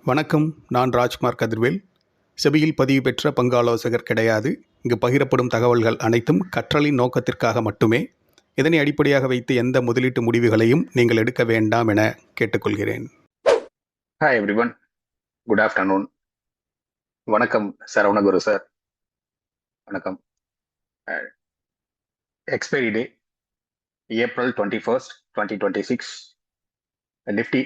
வணக்கம். நான் ராஜ்குமார் கதிர்வேல். செபியில் பதிவு பெற்ற பங்கு ஆலோசகர் கிடையாது. இங்கு பகிரப்படும் தகவல்கள் அனைத்தும் கற்றலின் நோக்கத்திற்காக மட்டுமே. இதனை அடிப்படையாக வைத்து எந்த முதலீட்டு முடிவுகளையும் நீங்கள் எடுக்க வேண்டாம் என கேட்டுக்கொள்கிறேன். Hi everyone, good afternoon. வணக்கம் சரவணகுரு சார். வணக்கம். Expiry day April 21st 2026. Nifty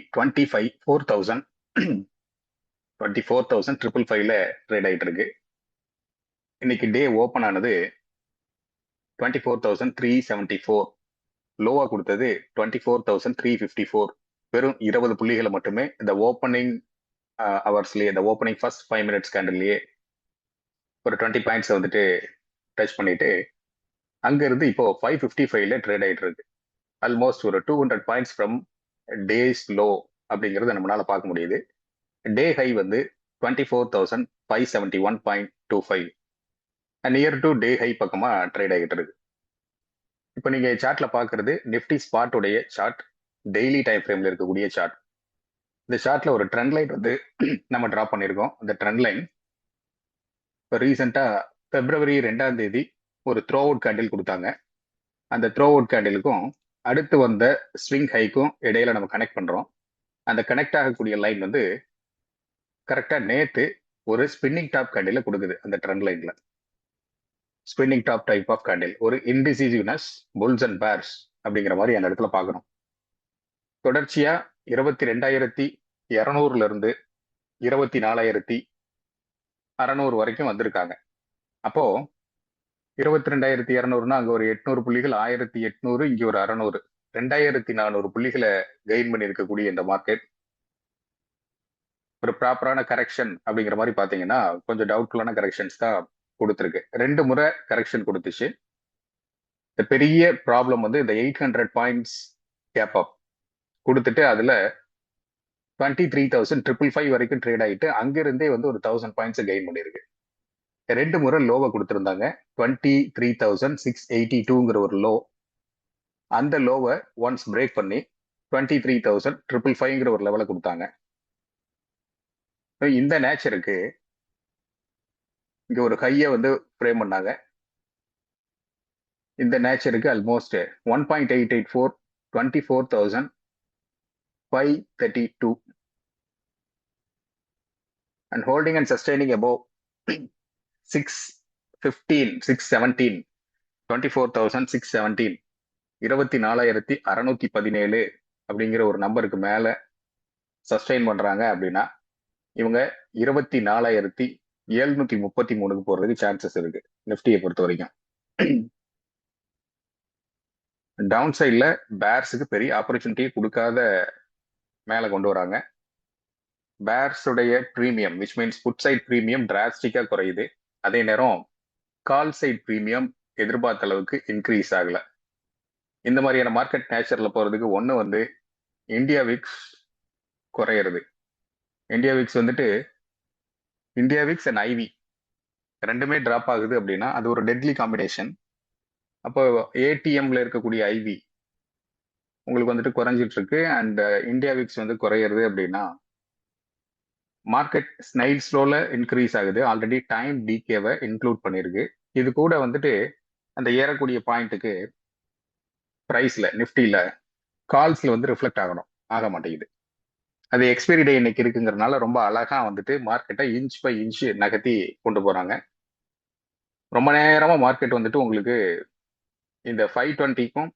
24,555ல ட்ரேட் ஆகிட்டு இருக்கு. இன்னைக்கு டே ஓப்பன் ஆனது 24,374. லோவா கொடுத்தது 24,354. வெறும் 20 புள்ளிகளை மட்டுமே இந்த ஓப்பனிங் ஹவர்ஸ்லயே, இந்த ஓப்பனிங் ஃபர்ஸ்ட் 5 minutes கேண்டில்லையே ஒரு 20 பாயிண்ட்ஸ் வந்துட்டு டச் பண்ணிட்டு அங்கிருந்து இப்போ 555ல ட்ரேட் ஆகிட்டு இருக்கு. ஆல்மோஸ்ட் ஒரு 200 பாயிண்ட்ஸ் ஃப்ரம் டேஸ் லோ அப்படிங்கிறத நம்மளால பார்க்க முடியுது. டே ஹை வந்து 24,571.25, நியர் டு டே ஹை பக்கமா ட்ரேட் ஆகிட்டு இருக்கு. இப்போ நீங்க சார்ட்ல பாக்குறது நிஃப்டி ஸ்பாட்டோடைய சார்ட், டெய்லி டைம் ஃப்ரேம்ல இருக்கக்கூடிய சார்ட். இந்த சார்ட்ல ஒரு ட்ரெண்ட் லைன் வந்து நம்ம டிரா பண்ணியிருக்கோம். இந்த ட்ரெண்ட் லைன் இப்போ ரீசெண்டா February 2ஆம் தேதி ஒரு த்ரோ அவுட் கேண்டில் கொடுத்தாங்க. அந்த த்ரோ அவுட் கேண்டிலுக்கும் அடுத்து வந்த ஸ்விங் ஹைக்கும் இடையில நம்ம கனெக்ட் பண்றோம். அந்த கனெக்ட் ஆகக்கூடிய லைன் வந்து கரெக்டா நேத்து ஒரு ஸ்பின்னிங் டாப் கேண்டில கொடுக்குது. அந்த ட்ரெண்ட் லைன்ல spinning top type of candle, ஒரு இன்டிசிசிவ்னஸ், புல்ஸ் அண்ட் பேர்ஸ் அப்படிங்கிற மாதிரி அந்த இடத்துல பார்க்கணும். தொடர்ச்சியா 22,200ல இருந்து 24,600 வரைக்கும் வந்திருக்காங்க. அப்போ 22,200னா அங்க ஒரு 800 புள்ளிகள், 1,800, இங்க ஒரு 600, 2,400 புள்ளிகளை கெயின் பண்ணி இருக்கக்கூடிய இந்த மார்க்கெட் ஒரு ப்ராப்பரான கரெக்ஷன் அப்படிங்கிற மாதிரி பாத்தீங்கன்னா கொஞ்சம் டவுட்ஃபுல்லான கரெக்ஷன்ஸ் தான் கொடுத்துருக்கு. 2 முறை கரெக்ஷன் கொடுத்துச்சு. இந்த பெரிய ப்ராப்ளம் வந்து இந்த 800 பாயிண்ட்ஸ் கேப் அப் கொடுத்துட்டு அதுல 23,555 வரைக்கும் ட்ரேட் ஆகிட்டு அங்கிருந்தே வந்து ஒரு 1000 பாயிண்ட்ஸ் கெயின் பண்ணிருக்கு. 2 முறை லோவை கொடுத்துருந்தாங்க. 23,682ங்கிற ஒரு லோ. அந்த லோவை ஒன்ஸ் பிரேக் பண்ணி 23,555ங்கிற ஒரு லெவலை கொடுத்தாங்க. இந்த நேச்சருக்கு இங்க ஒரு ஹையை வந்து ஃப்ரேம் பண்ணாங்க. இந்த நேச்சருக்கு almost 1.884, 24,532 and holding and sustaining above 615, 617, 24,617, 24,617 அப்படிங்கிற ஒரு நம்பருக்கு மேல சஸ்டெயின் பண்றாங்க அப்படின்னா இவங்க 24,733க்கு போறதுக்கு சான்சஸ் இருக்கு நிஃப்டியை பொறுத்த வரைக்கும். டவுன் சைட்ல பேர்ஸுக்கு பெரிய ஆப்பர்ச்சுனிட்டியை கொடுக்காத மேல கொண்டு வராங்க. பேர்ஸுடைய premium, which means put side premium டிராஸ்டிக்கா குறையுது. அதே நேரம் கால் சைட் ப்ரீமியம் எதிர்பார்த்த அளவுக்கு இன்க்ரீஸ் ஆகல. இந்த மாதிரியான மார்க்கெட் நேச்சர்ல போறதுக்கு ஒண்ணு வந்து இந்தியா விக்ஸ் குறையிறது. இந்தியா விக்ஸ் வந்துட்டு இந்தியா விக்ஸ் அண்ட் ஐவி ரெண்டுமே டிராப் ஆகுது அப்படின்னா அது ஒரு டெட்லி காம்பினேஷன். அப்போ ஏடிஎம்ல இருக்கக்கூடிய ஐவி உங்களுக்கு வந்துட்டு குறைஞ்சிட்டு இருக்கு அண்ட் இந்தியா விக்ஸ் வந்து குறையிறது அப்படின்னா மார்க்கெட் ஸ்னைல் ஸ்லோல இன்க்ரீஸ் ஆகுது. ஆல்ரெடி டைம் டிகேவை இன்க்ளூட் பண்ணிருக்கு. இது கூட வந்துட்டு அந்த ஏறக்கூடிய பாயிண்ட்டுக்கு பிரைஸ்ல நிஃப்டியில கால்ஸ்ல வந்து ரிஃப்ளெக்ட் ஆகணும், ஆக மாட்டேங்குது. அது எக்ஸ்பைரி டே இன்னைக்கு இருக்குங்கிறதுனால ரொம்ப அழகா வந்துட்டு மார்க்கெட்டை இன்ச் பை இன்ச் நகர்த்தி கொண்டு போறாங்க. ரொம்ப நேரமா மார்க்கெட் வந்துட்டு உங்களுக்கு இந்த 520க்கும்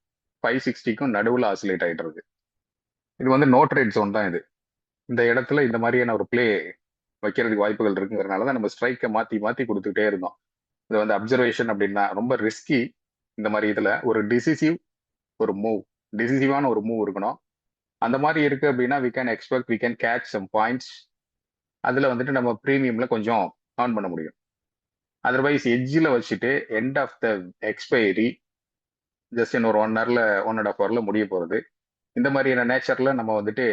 560க்கும் நடுவில் ஆசிலேட் ஆகிட்டு இருக்கு. இது வந்து நோ ட்ரேட் ஜோன் தான். இது இந்த இடத்துல இந்த மாதிரியான ஒரு பிளே வைக்கிறதுக்கு வாய்ப்புகள் இருக்குங்கிறதுனால தான் நம்ம ஸ்ட்ரைக்கை மாத்தி மாத்தி கொடுத்துட்டே இருந்தோம். இது வந்து அப்சர்வேஷன் அப்படின்னா ரொம்ப ரிஸ்கி. இந்த மாதிரி இதுல ஒரு டிசிசிவான ஒரு மூவ் இருக்கணும். அந்த மாதிரி இருக்கு அப்படின்னா we can expect, we can catch some points. அதுல வந்துட்டு நம்ம ப்ரீமியம்ல கொஞ்சம் ஏர்ன் பண்ண முடியும். அதர்வைஸ் எட்ஜில் வச்சுட்டு end of the expiry just இன்னொரு 1 hourல 1.5 hourல முடிய போறது. இந்த மாதிரியான நேச்சர்ல நம்ம வந்துட்டு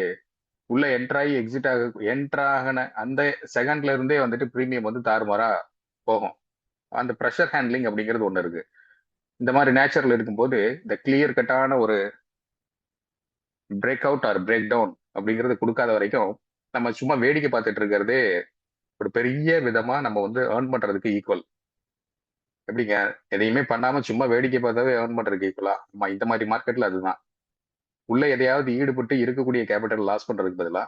உள்ள என்ட்ராகின அந்த செகண்ட்ல இருந்தே வந்துட்டு ப்ரீமியம் வந்து தாறுமாறா போகும். அந்த ப்ரெஷர் ஹேண்ட்லிங் அப்படிங்கிறது ஒண்ணு இருக்கு. இந்த மாதிரி நேச்சர்ல இருக்கும்போது இந்த கிளியர் கட்டான ஒரு break out or break down அப்படிங்கிறது கொடுக்காத வரைக்கும் நம்ம சும்மா வேடிக்கை பார்த்துட்டு இருக்கிறதே ஒரு பெரிய விதமா நம்ம வந்து ஏர்ன் பண்றதுக்கு ஈக்குவல். எப்படிங்க? எதையுமே பண்ணாம சும்மா வேடிக்கை பார்த்தாவே ஏர்ன் பண்றதுக்கு ஈக்குவலா? ஆமா, இந்த மாதிரி மார்க்கெட்ல அதுதான். உள்ள எதையாவது ஈடுபட்டு இருக்கக்கூடிய கேபிட்டல் லாஸ் பண்றதுக்கு பதிலா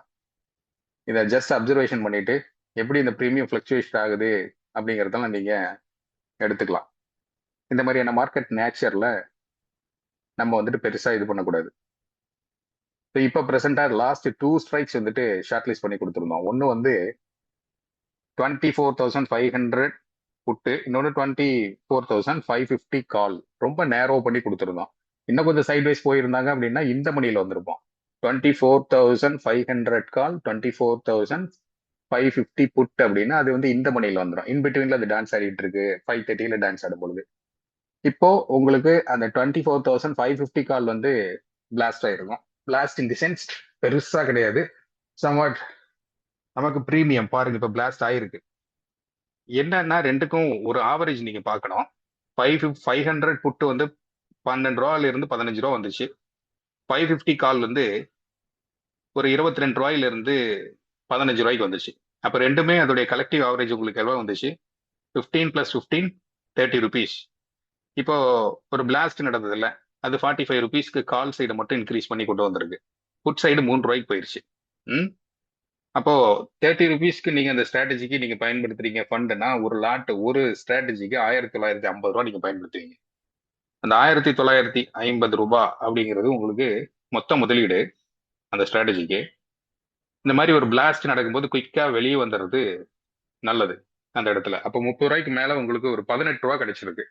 இதை ஜஸ்ட் அப்சர்வேஷன் பண்ணிட்டு எப்படி இந்த ப்ரீமியம் ஃபிளக்சுவேஷன் ஆகுது அப்படிங்கறதெல்லாம் நீங்க எடுத்துக்கலாம். இந்த மாதிரியான மார்க்கெட் நேச்சர்ல நம்ம வந்துட்டு பெருசா இது பண்ணக்கூடாது. இப்போ ப்ரெசென்டா லாஸ்ட் 2 ஸ்ட்ரைக்ஸ் வந்துட்டு ஷார்ட் லிஸ்ட் பண்ணி கொடுத்துருந்தோம். ஒன்னு வந்து 24,500 புட்டு, இன்னொன்று 24,550 கால். ரொம்ப நேரோ பண்ணி கொடுத்துருந்தோம். இன்னும் கொஞ்சம் சைட்வைஸ் போயிருந்தாங்க அப்படின்னா இந்த மணியில வந்திருப்போம். 24,500 கால், 24,550 புட் அப்படின்னா அது வந்து இந்த மணியில வந்துடும். இன் பிட்வீன்ல அது டான்ஸ் ஆடிட்டு இருக்கு. 5:30 டான்ஸ் ஆடும் பொழுது இப்போ உங்களுக்கு அந்த 24,550 கால் வந்து பிளாஸ்ட் ஆயிருக்கும். பிளாஸ்ட் இன் தி சென்ஸ் பெருசா கிடையாது, சம்வாட் நமக்கு பிரீமியம் பாருங்க இப்ப பிளாஸ்ட் ஆயிருக்கு. என்னன்னா ரெண்டுக்கும் ஒரு ஆவரேஜ் நீங்க பார்க்கணும். 500 புட்டு வந்து 12 ரூபாயில இருந்து 15 ரூபா வந்துச்சு. 550 கால் வந்து ஒரு 22 ரூபாயில இருந்து 15 ரூபாய்க்கு வந்துச்சு. அப்ப ரெண்டுமே அதோடைய கலெக்டிவ் ஆவரேஜ் உங்களுக்கு எவ்வளவு வந்துச்சு? 15 + 15 30 ருபீஸ். இப்போ ஒரு பிளாஸ்ட் நடந்தது இல்ல, அது 45 ருபீஸ்க்கு கால் சைடு மட்டும் இன்க்ரீஸ் பண்ணி கொண்டு வந்திருக்கு. புட் சைடு 3 ரூபாய்க்கு போயிருச்சு. அப்போ 30 ருபீஸ்க்கு நீங்க அந்த ஸ்ட்ராட்டஜிக்கு நீங்க பயன்படுத்துறீங்க ஃபண்ட்னா, ஒரு லாட் ஒரு ஸ்ட்ராட்டஜிக்கு 1950 ரூபாய் நீங்க பயன்படுத்துவீங்க. அந்த 1950 ரூபாய் அப்படிங்கிறது உங்களுக்கு மொத்த முதலீடு அந்த ஸ்ட்ராட்டஜிக்கு. இந்த மாதிரி ஒரு பிளாஸ்ட் நடக்கும்போது குயிக்கா வெளியே வந்துடுறது நல்லது அந்த இடத்துல. அப்போ 30 ரூபாய்க்கு மேல உங்களுக்கு ஒரு 18 ரூபாய் கிடைச்சிருக்கு.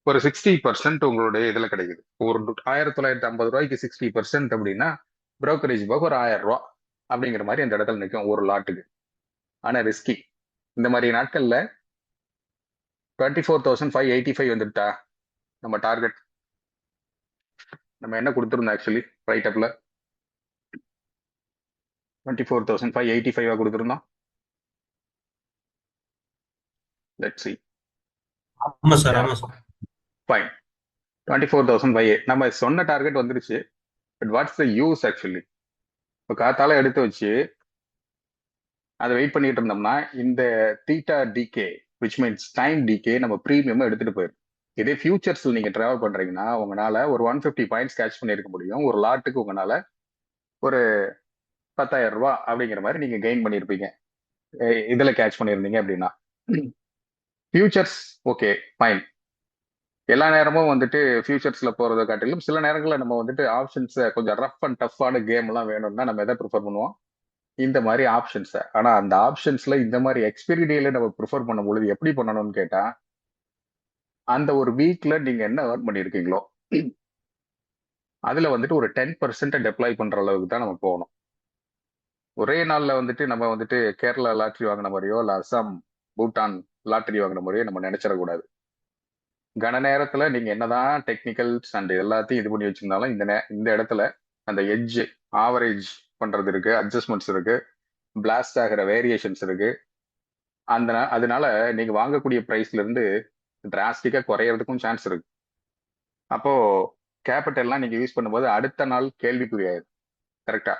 ஒரு 60% உங்களுடைய இதுல கிடைக்குது. ஒரு 1950 ரூபாய்க்கு 60% அப்படின்னா புரோக்கரேஜ் போக ஒரு 1000 ரூபாய் அப்படிங்கிற மாதிரி அந்த இடத்துல நிற்கும் ஒரு லாட்டுக்கு. ஆனா ரிஸ்கி. இந்த மாதிரி நாட்கள்ல 24,585 வந்துட்டா நம்ம டார்கெட் நம்ம என்ன கொடுத்துருந்தோம் ஆக்சுவலி ரைட் அப்ல 24,585 கொடுத்துருந்தோம். Let's see. ஆமா சார், ஆமா சார். ஃபைன். 24,500 நம்ம சொன்ன டார்கெட் வந்துருச்சு. But what's the use actually? இப்போ காத்தால எடுத்து வச்சு அதை வெயிட் பண்ணிட்டு இருந்தோம்னா இந்த theta decay which means time decay நம்ம ப்ரீமியம் எடுத்துட்டு போயிடும். இதே ஃபியூச்சர்ஸ்ல நீங்க டிராவல் பண்றீங்கன்னா உங்களால ஒரு 150 பாயிண்ட்ஸ் கேட்ச் பண்ணிருக்க முடியும். ஒரு லாட்டுக்கு உங்களால ஒரு 10,000 ரூபாய் அப்படிங்கிற மாதிரி நீங்க கெயின் பண்ணிருப்பீங்க இதுல கேட்ச் பண்ணிருந்தீங்க அப்படின்னா. Futures okay fine. எல்லா நேரமும் வந்துட்டு ஃபியூச்சர்ஸ்ல போறதை காட்டிலும் சில நேரங்களில் நம்ம வந்துட்டு ஆப்ஷன்ஸ் கொஞ்சம் ரஃப் அண்ட் டஃப்பான கேம் எல்லாம் வேணும்னா நம்ம எதை ப்ரிஃபர் பண்ணுவோம்? இந்த மாதிரி ஆப்ஷன்ஸை. ஆனா அந்த ஆப்ஷன்ஸ்ல இந்த மாதிரி எக்ஸ்பைரி டேல நம்ம ப்ரிஃபர் பண்ணும் பொழுது எப்படி பண்ணணும்னு கேட்டா, அந்த ஒரு வீக்ல நீங்க என்ன ஏர்ன் பண்ணிருக்கீங்களோ அதுல வந்துட்டு ஒரு 10% டெப்ளாய் பண்ற அளவுக்கு தான் நம்ம போகணும். ஒரே நாள்ல வந்துட்டு நம்ம வந்துட்டு கேரளா லாட்டரி வாங்கின மாதிரியோ இல்ல அசாம் பூட்டான் லாட்டரி வாங்கின மாதிரியோ நம்ம நினைச்சிடக்கூடாது. கன நேரத்துல நீங்க என்னதான் டெக்னிக்கல்ஸ் அண்ட் எல்லாத்தையும் இது பண்ணி வச்சிருந்தாலும் இந்த இடத்துல அந்த எட்ஜ் ஆவரேஜ் பண்றது இருக்கு, அட்ஜஸ்ட்மெண்ட்ஸ் இருக்கு, பிளாஸ்ட் ஆகிற வேரியேஷன்ஸ் இருக்கு. அதனால நீங்க வாங்கக்கூடிய பிரைஸ்ல இருந்து டிராஸ்டிக்கா குறையறதுக்கும் சான்ஸ் இருக்கு. அப்போ கேபிட்டல்லாம் நீங்க யூஸ் பண்ணும்போது அடுத்த நாள் கேள்விக்குறியாயிரும். கரெக்டா?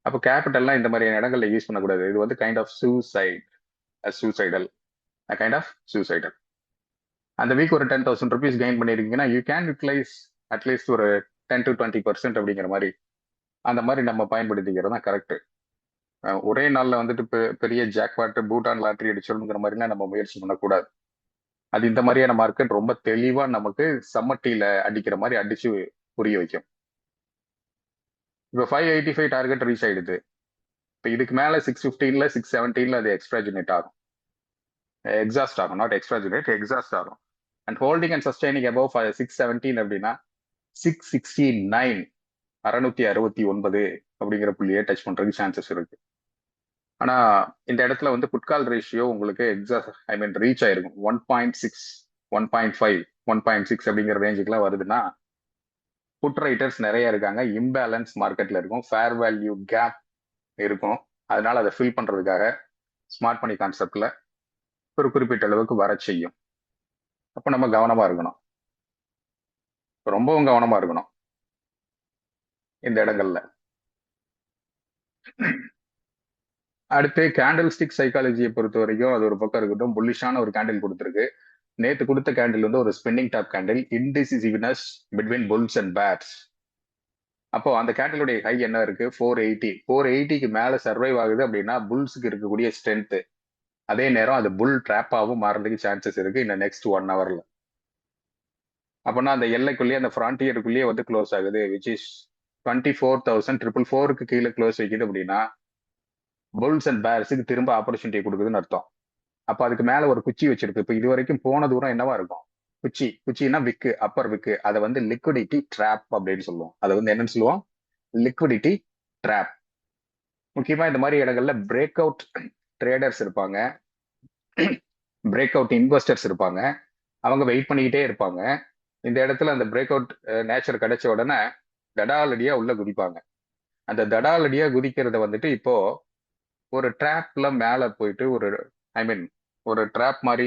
அப்போ கேபிட்டல்லாம் இந்த மாதிரியான இடங்கள்ல யூஸ் பண்ணக்கூடாது. இது வந்து kind of suicidal kind of suicidal. அந்த வீக் ஒரு 10,000 ருபீஸ் கெயின் பண்ணிருக்கீங்கன்னா யூ கேன் யூட்டிலைஸ் அட்லீஸ்ட் ஒரு 10 to 20% அப்படிங்கிற மாதிரி அந்த மாதிரி நம்ம பயன்படுத்திக்கிறது தான் கரெக்ட். ஒரே நாள்ல வந்துட்டு பெரிய ஜாக்பாட் பூட்டான் லாட்டரி அடிச்சிடணுங்கிற மாதிரிலாம் நம்ம முயற்சி பண்ணக்கூடாது. அது இந்த மாதிரியான மார்க்கெட் ரொம்ப தெளிவா நமக்கு சம்மட்டியில அடிக்கிற மாதிரி அடிச்சு புரிய வைக்கும். இப்போ 585 டார்கெட் ரீச் ஆயிடுது. இப்போ இதுக்கு மேல 615ல 617ல அது எக்ஸ்ட்ராஜுனேட் ஆகும், எக்ஸாஸ்ட் ஆகும், நாட் எக்ஸ்ட்ராஜுனேட், எக்ஸாஸ்ட் ஆகும். And holding and sustaining above 617 அப்படின்னா 669 669 அப்படிங்கிற புள்ளியை டச் பண்றதுக்கு சான்சஸ் இருக்கு. ஆனா இந்த இடத்துல வந்து புட்கால் ரேஷியோ உங்களுக்கு ரீச் ஆயிருக்கும் 1.6 1.5 1.6 அப்படிங்கிற ரேஞ்சுக்குலாம் வருதுன்னா புட் ரைட்டர்ஸ் நிறைய இருக்காங்க, இம்பேலன்ஸ் மார்க்கெட்ல இருக்கும், ஃபேர் வேல்யூ கேப் இருக்கும். அதனால அதை ஃபில் பண்றதுக்காக ஸ்மார்ட் மணி கான்செப்ட்ல ஒரு குறிப்பிட்ட அளவுக்கு வர செய்யும். அப்ப நம்ம கவனமா இருக்கணும், ரொம்பவும் கவனமா இருக்கணும் இந்த இடங்கள்ல. அடுத்து கேண்டில் ஸ்டிக் சைக்காலஜியை பொறுத்த வரைக்கும் அது ஒரு பக்கம் இருக்கட்டும், புல்லிஷான ஒரு கேண்டில் கொடுத்துருக்கு. நேத்து கொடுத்த கேண்டில் வந்து ஒரு spinning top candle, indecisiveness between bulls and bears. அப்போ அந்த கேண்டிலுடைய ஹை என்ன இருக்கு? 480. 480க்கு மேல சர்வைவ் ஆகுது அப்படின்னா புல்ஸுக்கு இருக்கக்கூடிய ஸ்ட்ரென்த். அதே நேரம் அது புல் ட்ராப்பாவும் மாறதுக்கு சான்சஸ் இருக்கு இந்த நெக்ஸ்ட் 1 ஹவர்ல. அப்போனா அந்த எல்லைக்குள்ளேயே அந்த ஃப்ரான்டியருக்குள்ளேயே வந்து க்ளோஸ் ஆகுது, விச் இஸ் 24,444க்கு கீழே க்ளோஸ் வைக்குது அப்படின்னா புல்ஸ் அண்ட் பேர்ஸுக்கு திரும்ப ஆப்பர்ச்சுனிட்டி கொடுக்குதுன்னு அர்த்தம். அப்ப அதுக்கு மேல ஒரு குச்சி வச்சிருக்கு. இப்ப இது வரைக்கும் போன தூரம் என்னவா இருக்கும்? குச்சின்னா விக்கு, அப்பர் விக்கு. அதை வந்து லிக்விடிட்டி ட்ராப் அப்படின்னு சொல்லுவோம். அதை வந்து என்னன்னு சொல்லுவோம்? Liquidity drop. முக்கியமா இந்த மாதிரி இடங்கள்ல பிரேக் அவுட் ட்ரேடர்ஸ் இருப்பாங்க, பிரேக் அவுட் இன்வெஸ்டர்ஸ் இருப்பாங்க. அவங்க வெயிட் பண்ணிக்கிட்டே இருப்பாங்க. இந்த இடத்துல அந்த பிரேக் அவுட் நேச்சர் கிடைச்ச உடனே தடாலடியா உள்ள குதிப்பாங்க. அந்த தடாலடியா குதிக்கிறத வந்துட்டு இப்போ ஒரு ட்ராப்ல மேல போயிட்டு ஐ மீன் ஒரு ட்ராப் மாதிரி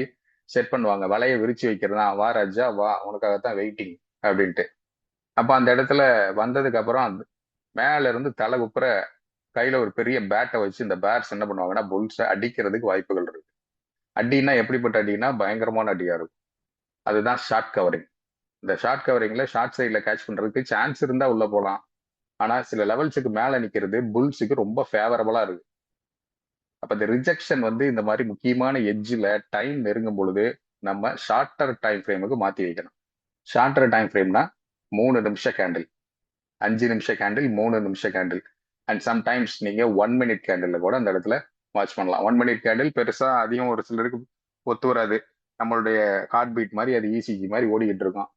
செட் பண்ணுவாங்க. வலையை விரிச்சு வைக்கிறதா, வா ராஜா வா, உனக்காகத்தான் வெயிட்டிங் அப்படின்ட்டு. அப்ப அந்த இடத்துல வந்ததுக்கு அப்புறம் மேல இருந்து தலை குப்புற கையில ஒரு பெரிய பேட்டை வச்சு இந்த பேட்ஸ் என்ன பண்ணுவாங்கன்னா புல்ஸை அடிக்கிறதுக்கு வாய்ப்புகள் இருக்கு. அடின்னா எப்படிப்பட்ட அடின்னா பயங்கரமான அடியா இருக்கும். அதுதான் ஷார்ட் கவரிங். இந்த ஷார்ட் கவரிங்ல ஷார்ட் சைட்ல கேட்ச் பண்றதுக்கு சான்ஸ் இருந்தா உள்ள போகலாம். ஆனா சில லெவல்ஸுக்கு மேல நிக்கிறது புல்ஸுக்கு ரொம்ப ஃபேவரபிளா இருக்கு. அப்ப இந்த ரிஜெக்ஷன் வந்து இந்த மாதிரி முக்கியமான எட்ஜில் டைம் நெருங்கும் பொழுது நம்ம ஷார்ட்டர் டைம் ஃப்ரேமுக்கு மாத்தி வைக்கணும். ஷார்ட்டர் டைம் ஃப்ரேம்னா 3 நிமிஷம் கேண்டில், 5 நிமிஷம் கேண்டில், 3 நிமிஷம் கேண்டில், அண்ட் சம்டைம்ஸ் நீங்க 1 மினிட் கேண்டில்ல கூட அந்த இடத்துல வாட்ச் பண்ணலாம். 1 மினிட் கேண்டில் பெருசா அதிகம் ஒரு சிலருக்கு ஒத்து வராது. நம்மளுடைய ஹார்ட் பீட் மாதிரி அது இசிஜி மாதிரி ஓடிக்கிட்டு இருக்கும்.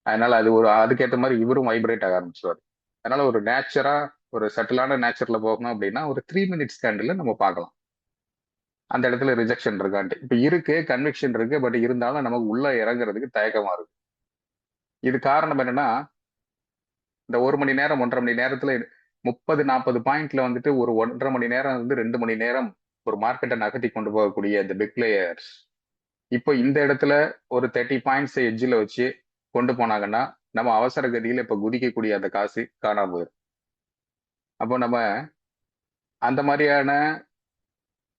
அதனால அது அதுக்கேற்ற மாதிரி இவரும் வைப்ரேட் ஆக ஆரம்பிச்சுவார். அதனால ஒரு நேச்சரா ஒரு சட்டிலான நேச்சர்ல போகணும் அப்படின்னா ஒரு 3 மினிட்ஸ் கேண்டில் நம்ம பார்க்கலாம். அந்த இடத்துல ரிஜெக்ஷன் இருக்கான்ட்டு இப்ப இருக்கு, கன்விக்ஷன் இருக்கு, பட் இருந்தாலும் நமக்கு உள்ள இறங்குறதுக்கு தயக்கமா இருக்கு. இது காரணம் என்னன்னா, இந்த 1 மணி நேரம் 1.5 மணி நேரத்துல 30-40 பாயிண்ட்ல வந்துட்டு ஒரு 1.5 மணி நேரம் 2 மணி நேரம் ஒரு மார்க்கெட்டை நகர்த்தி கொண்டு போகக்கூடிய இந்த பிக் பிளேயர்ஸ் இப்போ இந்த இடத்துல ஒரு 30 பாயிண்ட்ஸ் எட்ஜில் வச்சு கொண்டு போனாங்கன்னா நம்ம அவசர கதியில இப்ப குதிக்கக்கூடிய அந்த காசு காணாம போயிடும். அப்போ நம்ம அந்த மாதிரியான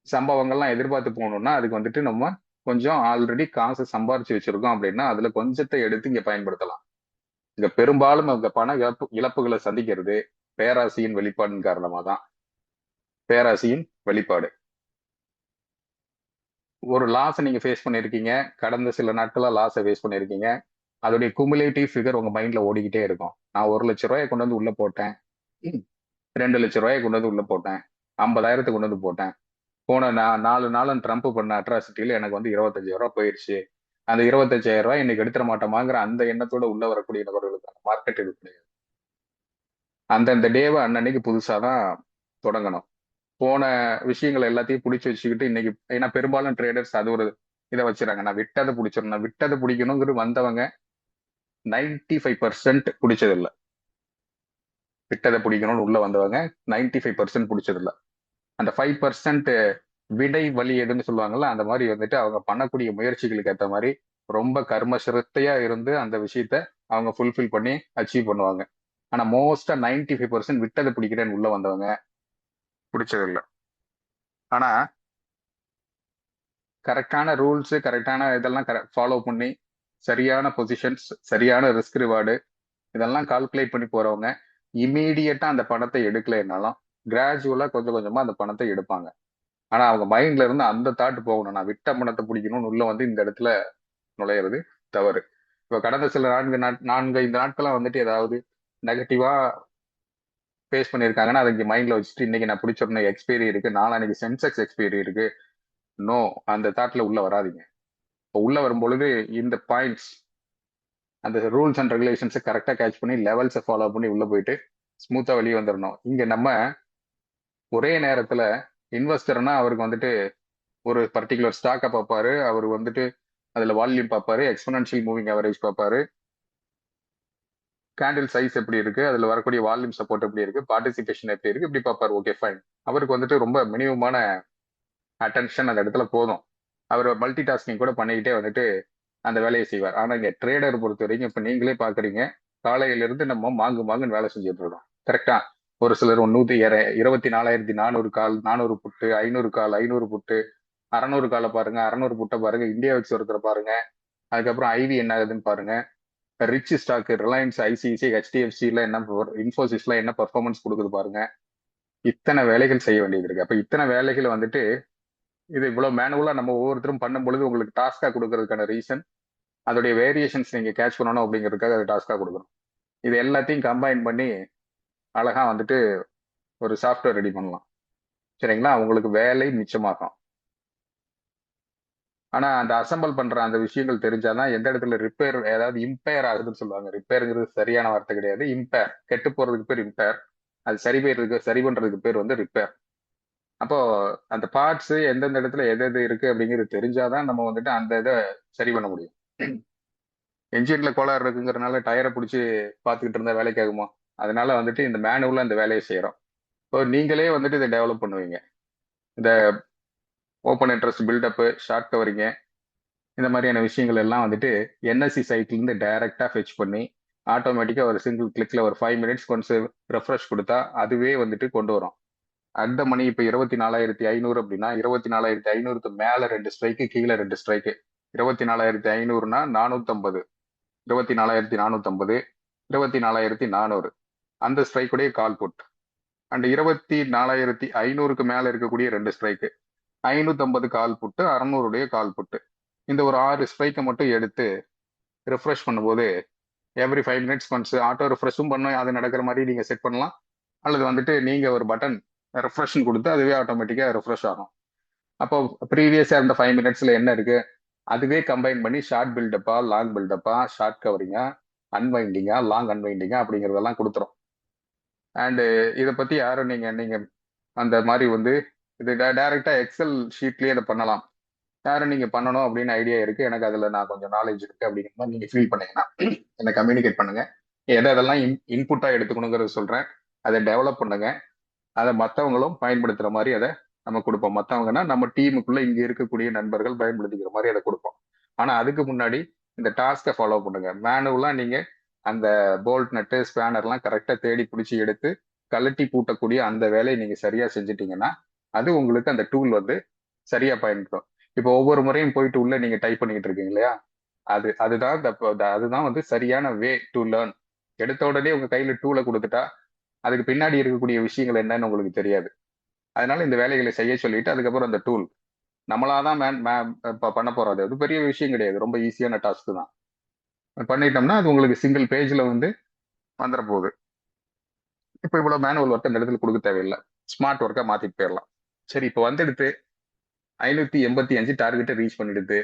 சம்பவங்கள்லாம் எதிர்பார்த்து போகணும்னா அதுக்கு வந்துட்டு நம்ம கொஞ்சம் ஆல்ரெடி காசு சம்பாரிச்சு வச்சிருக்கோம் அப்படின்னா அதுல கொஞ்சத்தை எடுத்து இங்க பயன்படுத்தலாம். இங்க பெரும்பாலும் அந்த பண இழப்புகளை சந்திக்கிறது பேராசையின் வெளிப்பாடின் காரணமா தான். பேராசையின் வெளிப்பாடு. ஒரு லாஸை நீங்க ஃபேஸ் பண்ணிருக்கீங்க, கடந்த சில நாட்களா லாஸை ஃபேஸ் பண்ணிருக்கீங்க. அதோடைய குமுலேட்டிவ் ஃபிகர் உங்க மைண்ட்ல ஓடிக்கிட்டே இருக்கும். நான் 1 லட்சம் ரூபாயை கொண்டு வந்து உள்ள போட்டேன், 2 லட்சம் ரூபாயை கொண்டு வந்து உள்ள போட்டேன், 50,000 கொண்டு வந்து போட்டேன். போன 4 நாளும் ட்ரம்ப் பண்ண அட்ராசிட்டியில எனக்கு வந்து 25,000 ரூபாய் போயிருச்சு. அந்த 25,000 ரூபாய் இன்னைக்கு எடுத்துட மாட்டோமாங்கிற அந்த எண்ணத்தோட உள்ள வரக்கூடிய நபர்களுக்கான மார்க்கெட் இது கிடையாது. அந்தந்த டேவை அன்னன்னைக்கு புதுசா தான் தொடங்கணும். போன விஷயங்கள் எல்லாத்தையும் பிடிச்சி வச்சுக்கிட்டு இன்னைக்கு, ஏன்னா பெரும்பாலும் ட்ரேடர்ஸ் அது ஒரு இதை வச்சுறாங்க, நான் விட்டதை பிடிச்சிடணும், நான் விட்டதை பிடிக்கணுங்கிறது வந்தவங்க 95% பிடிச்சதில்லை. விட்டதை பிடிக்கணும்னு உள்ள வந்தவங்க 95% பிடிச்சதில்லை. அந்த 5% விடை வழி எதுன்னு சொல்லுவாங்கல்ல, அந்த மாதிரி வந்துட்டு அவங்க பண்ணக்கூடிய முயற்சிகளுக்கு ஏற்ற மாதிரி ரொம்ப கர்ம சிரத்தையா இருந்து அந்த விஷயத்த அவங்க ஃபுல்ஃபில் பண்ணி அச்சீவ் பண்ணுவாங்க. ஆனா மோஸ்டா 95% விட்டதை பிடிக்கிறேன்னு உள்ள வந்தவங்க பிடிச்சதில்லை. ஆனா கரெக்டான ரூல்ஸ், கரெக்டான இதெல்லாம் ஃபாலோ பண்ணி சரியான பொசிஷன்ஸ், சரியான ரிஸ்க் ரிவார்டு இதெல்லாம் கால்குலேட் பண்ணி போறவங்க இமீடியட்டா அந்த பணத்தை எடுக்கலைன்னாலும் கிராஜுவலா கொஞ்சம் கொஞ்சமா அந்த பணத்தை எடுப்பாங்க. ஆனா அவங்க மைண்ட்ல இருந்து அந்த தாட் போகணும், நான் விட்ட பணத்தை பிடிக்கணும்னு உள்ள வந்து இந்த இடத்துல நுழையிறது தவறு. இப்ப கடந்த சில 4-5 நாட்களா வந்துட்டு ஏதாவது நெகட்டிவா ஃபேஸ் பண்ணியிருக்காங்கன்னா அதை இங்க மைண்ட்ல வச்சுட்டு இன்னைக்கு நான் பிடிச்சிடணும், எக்ஸ்பைரி இருக்கு, நாளைக்கு சென்செக்ஸ் எக்ஸ்பைரி இருக்கு, நோ, அந்த தாட்ல உள்ள வராதிங்க. இப்போ உள்ள வரும் பொழுது இந்த பாயிண்ட்ஸ், அந்த ரூல்ஸ் அண்ட் ரெகுலேஷன்ஸை கரெக்டா கேட்ச் பண்ணி லெவல்ஸை ஃபாலோ பண்ணி உள்ள போயிட்டு ஸ்மூத்தா வெளியே வந்துடணும். இங்க நம்ம ஒரே நேரத்துல இன்வெஸ்டர்னா அவருக்கு வந்துட்டு ஒரு பர்டிகுலர் ஸ்டாக்கை பார்ப்பாரு, அவர் வந்துட்டு அதுல வால்யூம் பார்ப்பாரு, எக்ஸ்போனன்ஷியல் மூவிங் ஆவரேஜ் பார்ப்பாரு, கேண்டில் சைஸ் எப்படி இருக்கு, அதுல வரக்கூடிய வால்யூம் சப்போர்ட் எப்படி இருக்கு, பார்ட்டிசிபேஷன் எப்படி இருக்கு, இப்படி பார்ப்பாரு. Okay fine. அவருக்கு வந்துட்டு ரொம்ப மினிமமான அட்டென்ஷன் அந்த இடத்துல போதும். அவர் மல்டி டாஸ்கிங் கூட பண்ணிக்கிட்டே வந்துட்டு அந்த வேலையை செய்வார். ஆனா இங்க ட்ரேடர் பொறுத்த வரைக்கும் இப்ப நீங்களே பாக்குறீங்க, காலையில இருந்து நம்ம மாங்குன்னு வேலை செஞ்சுட்டு இருக்கோம். கரெக்டா? ஒரு சிலர் 24,400 கால், 400 புட்டு, 500 கால், 500 புட்டு, 600 காலை பாருங்க, 600 புட்டை பாருங்க, இந்தியா வச்சு ஒருத்தரை பாருங்க, அதுக்கப்புறம் ஐவி என்ன ஆகுதுன்னு பாருங்க, ரிச் ஸ்டாக் ரிலையன்ஸ், ஐசிஐசி, ஹெச்டிஎஃப்சில என்ன, இன்ஃபோசிஸ்ல என்ன பெர்ஃபார்மன்ஸ் கொடுக்குது பாருங்க. இத்தனை வேலைகள் செய்ய வேண்டியது இருக்கு. அப்ப இத்தனை வேலைகளை வந்துட்டு இது இவ்வளவு மேனுவலா நம்ம ஒவ்வொருத்தரும் பண்ணும் பொழுது உங்களுக்கு டாஸ்கா கொடுக்கறதுக்கான ரீசன் அதோடைய வேரியேஷன்ஸ் நீங்க கேட்ச் பண்ணணும் அப்படிங்கிறதுக்காக அது டாஸ்கா கொடுக்கணும். இது எல்லாத்தையும் கம்பைன் பண்ணி அழகா வந்துட்டு ஒரு சாஃப்ட்வேர் ரெடி பண்ணலாம். சரிங்களா? உங்களுக்கு வேலை மிச்சமாகும். ஆனா அந்த அசம்பிள் பண்ற அந்த விஷயங்கள் தெரிஞ்சாதான் எந்த இடத்துல ரிப்பேர், ஏதாவது இம்பேர் ஆகுதுன்னு சொல்லுவாங்க. ரிப்பேருங்கிறது சரியான வார்த்தை கிடையாது. இம்பேர், கெட்டு போறதுக்கு பேர் இம்பேர். அது சரி பண்றதுக்கு பேர் வந்து ரிப்பேர். அப்போ அந்த பார்ட்ஸ் எந்தெந்த இடத்துல எது எது இருக்கு அப்படிங்கிறது தெரிஞ்சாதான் நம்ம வந்துட்டு அந்த இதை சரி பண்ண முடியும். என்ஜின்ல கோளாறு இருக்குங்கிறதுனால டயரை பிடிச்சி பார்த்துக்கிட்டு இருந்தா வேலைக்கு ஆகுமா? அதனால வந்துட்டு இந்த மேனுவலா இந்த வேலையை செய்யறோம். இப்போ நீங்களே வந்துட்டு இதை டெவலப் பண்ணுவீங்க. இந்த ஓப்பன் இன்ட்ரெஸ்ட் பில்டப்பு, ஷார்ட் கவரிங்க, இந்த மாதிரியான விஷயங்கள் எல்லாம் வந்துட்டு என்எஸ்சி சைட்ல இருந்து டைரக்டா ஃபெச் பண்ணி ஆட்டோமேட்டிக்கா ஒரு சிங்கிள் கிளிக்ல ஒரு 5 மினிட்ஸ் கொஞ்சம் ரெஃப்ரெஷ் கொடுத்தா அதுவே வந்துட்டு கொண்டு வரும். அந்த மணி இப்ப 24,500 அப்படின்னா 24,500க்கு மேல 2 ஸ்ட்ரைக்கு, கீழே 2 ஸ்ட்ரைக்கு. 24,500னா 450, 24,450, 24,400 அந்த ஸ்ட்ரைக்குடைய கால் புட். அண்ட் 24,500க்கு மேல இருக்கக்கூடிய 2 ஸ்ட்ரைக்கு, 550 கால் புட்டு, 600 கால் புட்டு. இந்த ஒரு 6 ஸ்ட்ரைக்கை மட்டும் எடுத்து ரிஃப்ரெஷ் பண்ணும்போது எவ்ரி 5 மினிட்ஸ் ஒன்ஸ் ஆட்டோ ரிஃப்ரெஷும் பண்ணும், அது நடக்கிற மாதிரி நீங்க செட் பண்ணலாம். அல்லது வந்துட்டு நீங்க ஒரு பட்டன் ரெஃப்ரெஷ்னு கொடுத்து அதுவே ஆட்டோமேட்டிக்கா ரெஃப்ரெஷ் ஆகும். அப்போ ப்ரீவியஸா இருந்த 5 மினிட்ஸ்ல என்ன இருக்கு அதுவே கம்பைன் பண்ணி ஷார்ட் பில்டப்பா, லாங் பில்டப்பா, ஷார்ட் கவரிங்கா, அன்வைண்டிங்கா, லாங் அன்வைண்டிங்கா அப்படிங்கிறதெல்லாம் கொடுத்துரும். அண்ட் இதை பத்தி யாரும் நீங்க அந்த மாதிரி வந்து இது டைரக்டா எக்ஸல் ஷீட்லயே இதை பண்ணலாம். யாரும் நீங்க பண்ணணும் அப்படின்னு ஐடியா இருக்கு, எனக்கு அதுல நான் கொஞ்சம் நாலேஜ் இருக்கு அப்படிங்கிற மாதிரி நீங்க ஃபீல் பண்ணீங்கன்னா என்னை கம்யூனிகேட் பண்ணுங்க. எதெல்லாம் இன்புட்டா எடுத்துக்கணுங்கிறது சொல்றேன். அதை டெவலப் பண்ணுங்க. அதை மற்றவங்களும் பயன்படுத்துற மாதிரி அதை நம்ம கொடுப்போம். மற்றவங்கன்னா நம்ம டீமுக்குள்ள இங்க இருக்கக்கூடிய நண்பர்கள் பயன்படுத்திக்கிற மாதிரி அதை கொடுப்போம். ஆனா அதுக்கு முன்னாடி இந்த டாஸ்கை ஃபாலோ பண்ணுங்க. மேனுவலா நீங்க அந்த போல்ட் நட்டு ஸ்பேனர்லாம் கரெக்டா தேடி பிடிச்சி எடுத்து கழட்டி பூட்டக்கூடிய அந்த வேலையை நீங்க சரியா செஞ்சுட்டீங்கன்னா அது உங்களுக்கு அந்த டூல் வந்து சரியா பயன்படும். இப்போ ஒவ்வொரு முறையும் போயிட்டு உள்ள நீங்க டைப் பண்ணிக்கிட்டு இருக்கீங்க இல்லையா, அதுதான் வந்து சரியான வே டு லேர்ன். எடுத்த உடனே உங்க கையில டூலை கொடுத்துட்டா அதுக்கு பின்னாடி இருக்கக்கூடிய விஷயங்கள் என்னன்னு உங்களுக்கு தெரியாது. அதனால இந்த வேலைகளை செய்ய சொல்லிட்டு அதுக்கப்புறம் அந்த டூல் நம்மளாதான் பண்ண போறோம். அது பெரிய விஷயம் கிடையாது, ரொம்ப ஈஸியான டாஸ்க் தான். பண்ணிட்டோம்னா அது உங்களுக்கு சிங்கிள் பேஜ்ல வந்து வந்துட போகுது. இப்போ இவ்வளவு மேனுவல் ஒர்க் அந்த இடத்துல கொடுக்க தேவையில்லை, ஸ்மார்ட் ஒர்க்கா மாத்திட்டு போயிடலாம். சரி, இப்போ வந்துடுத்து 585 டார்கெட்டை ரீச் பண்ணிடுது.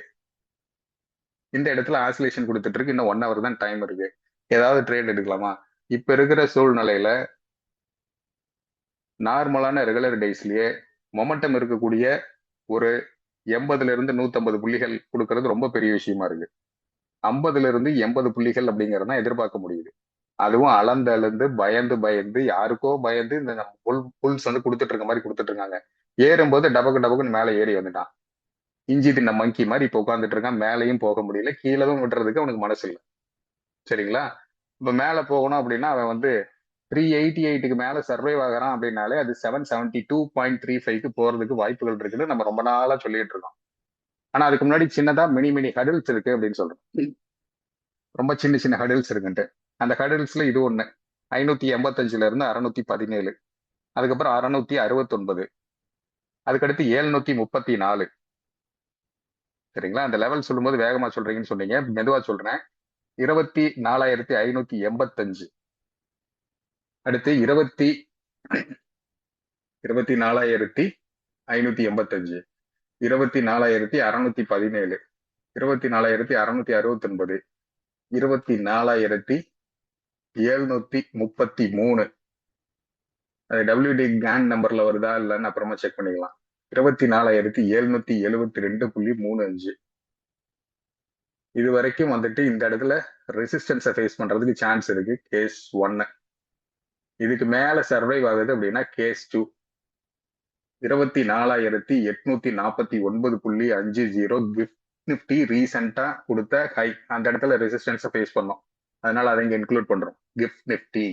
இந்த இடத்துல ஆசிலேஷன் கொடுத்துட்டு இருக்கு, இன்னும் 1 ஹவர் தான் டைம் இருக்கு. ஏதாவது ட்ரேட் எடுக்கலாமா? இப்ப இருக்கிற சூழ்நிலையில நார்மலான ரெகுலர் டேஸ்லயே மொமெண்டம் இருக்கக்கூடிய ஒரு 80ல இருந்து 150 புள்ளிகள் கொடுக்கறது ரொம்ப பெரிய விஷயமா இருக்கு. 50ல இருந்து 80 புள்ளிகள் அப்படிங்கறத எதிர்பார்க்க முடியுது. அதுவும் அளந்து பயந்து யாருக்கோ பயந்து இந்த புல்ஸ் வந்து கொடுத்துட்டு இருக்க மாதிரி கொடுத்துட்டு இருக்காங்க. ஏறும்போது டபக்குன்னு மேல ஏறி வந்துட்டான். இஞ்சி தின்ன மங்கி மாதிரி இப்ப உட்காந்துட்டு இருக்கான். மேலையும் போக முடியல, கீழவும் விடுறதுக்கு அவனுக்கு மனசு இல்லை. சரிங்களா? இப்ப மேல போகணும் அப்படின்னா அவன் வந்து 388க்கு மேல சர்வைவ் ஆகிறான் அப்படின்னாலே அது 772.35க்கு போறதுக்கு வாய்ப்புகள் இருக்குன்னு நம்ம ரொம்ப நாளா சொல்லிட்டு இருக்கோம். ஆனா அதுக்கு முன்னாடி சின்னதா மினி ஹடில்ஸ் இருக்கு அப்படின்னு சொல்றோம். ரொம்ப சின்ன ஹடில்ஸ் இருக்குன்ட்டு. அந்த ஹடில்ஸ்ல இது ஒண்ணு 585ல இருந்து 617, அதுக்கப்புறம் 669, அதுக்கடுத்து 734. சரிங்களா? அந்த லெவல் சொல்லும்போது வேகமா சொல்றீங்கன்னு சொன்னீங்க, மெதுவா சொல்றேன். 24,585, அடுத்து 24,585, 24,617, 24,669, 24,733. அது WD கேங் நம்பர்ல வருதா இல்லைன்னு அப்புறமா செக் பண்ணிக்கலாம். 24,772.35. இது வரைக்கும் வந்துட்டு இந்த இடத்துல ரெசிஸ்டன்ஸை ஃபேஸ் பண்றதுக்கு சான்ஸ் இருக்கு, கேஸ் 1. இதுக்கு மேல சர்வைவ் ஆகுது அப்படின்னா கேஸ் 2 24,849.50. கிஃப்ட் நிஃப்டி ரீசெண்டா கொடுத்த ஹை, அந்த இடத்துல ரெசிஸ்டன்ஸை ஃபேஸ் பண்ணோம். அதனால அதை இங்க இன்க்ளூட் பண்றோம். கிஃப்ட் நிஃப்டி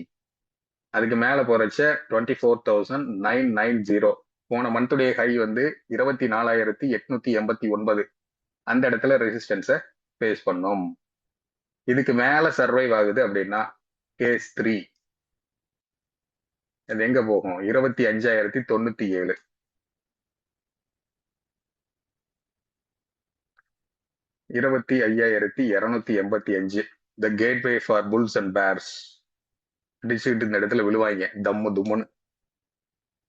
அதுக்கு மேல போறச்ச 24,990. போன மந்த்துடைய ஹை வந்து 24,889. அந்த இடத்துல ரெசிஸ்டன்ஸை ஃபேஸ் பண்ணும். இதுக்கு மேல சர்வைவ் ஆகுது அப்படின்னா கேஸ் 3 அது எங்க போகும்? 25,097. 25,285. The gateway for bulls and bears. அடிச்சுட்டு இந்த இடத்துல விழுவாங்க தம்மு தும்முன்னு.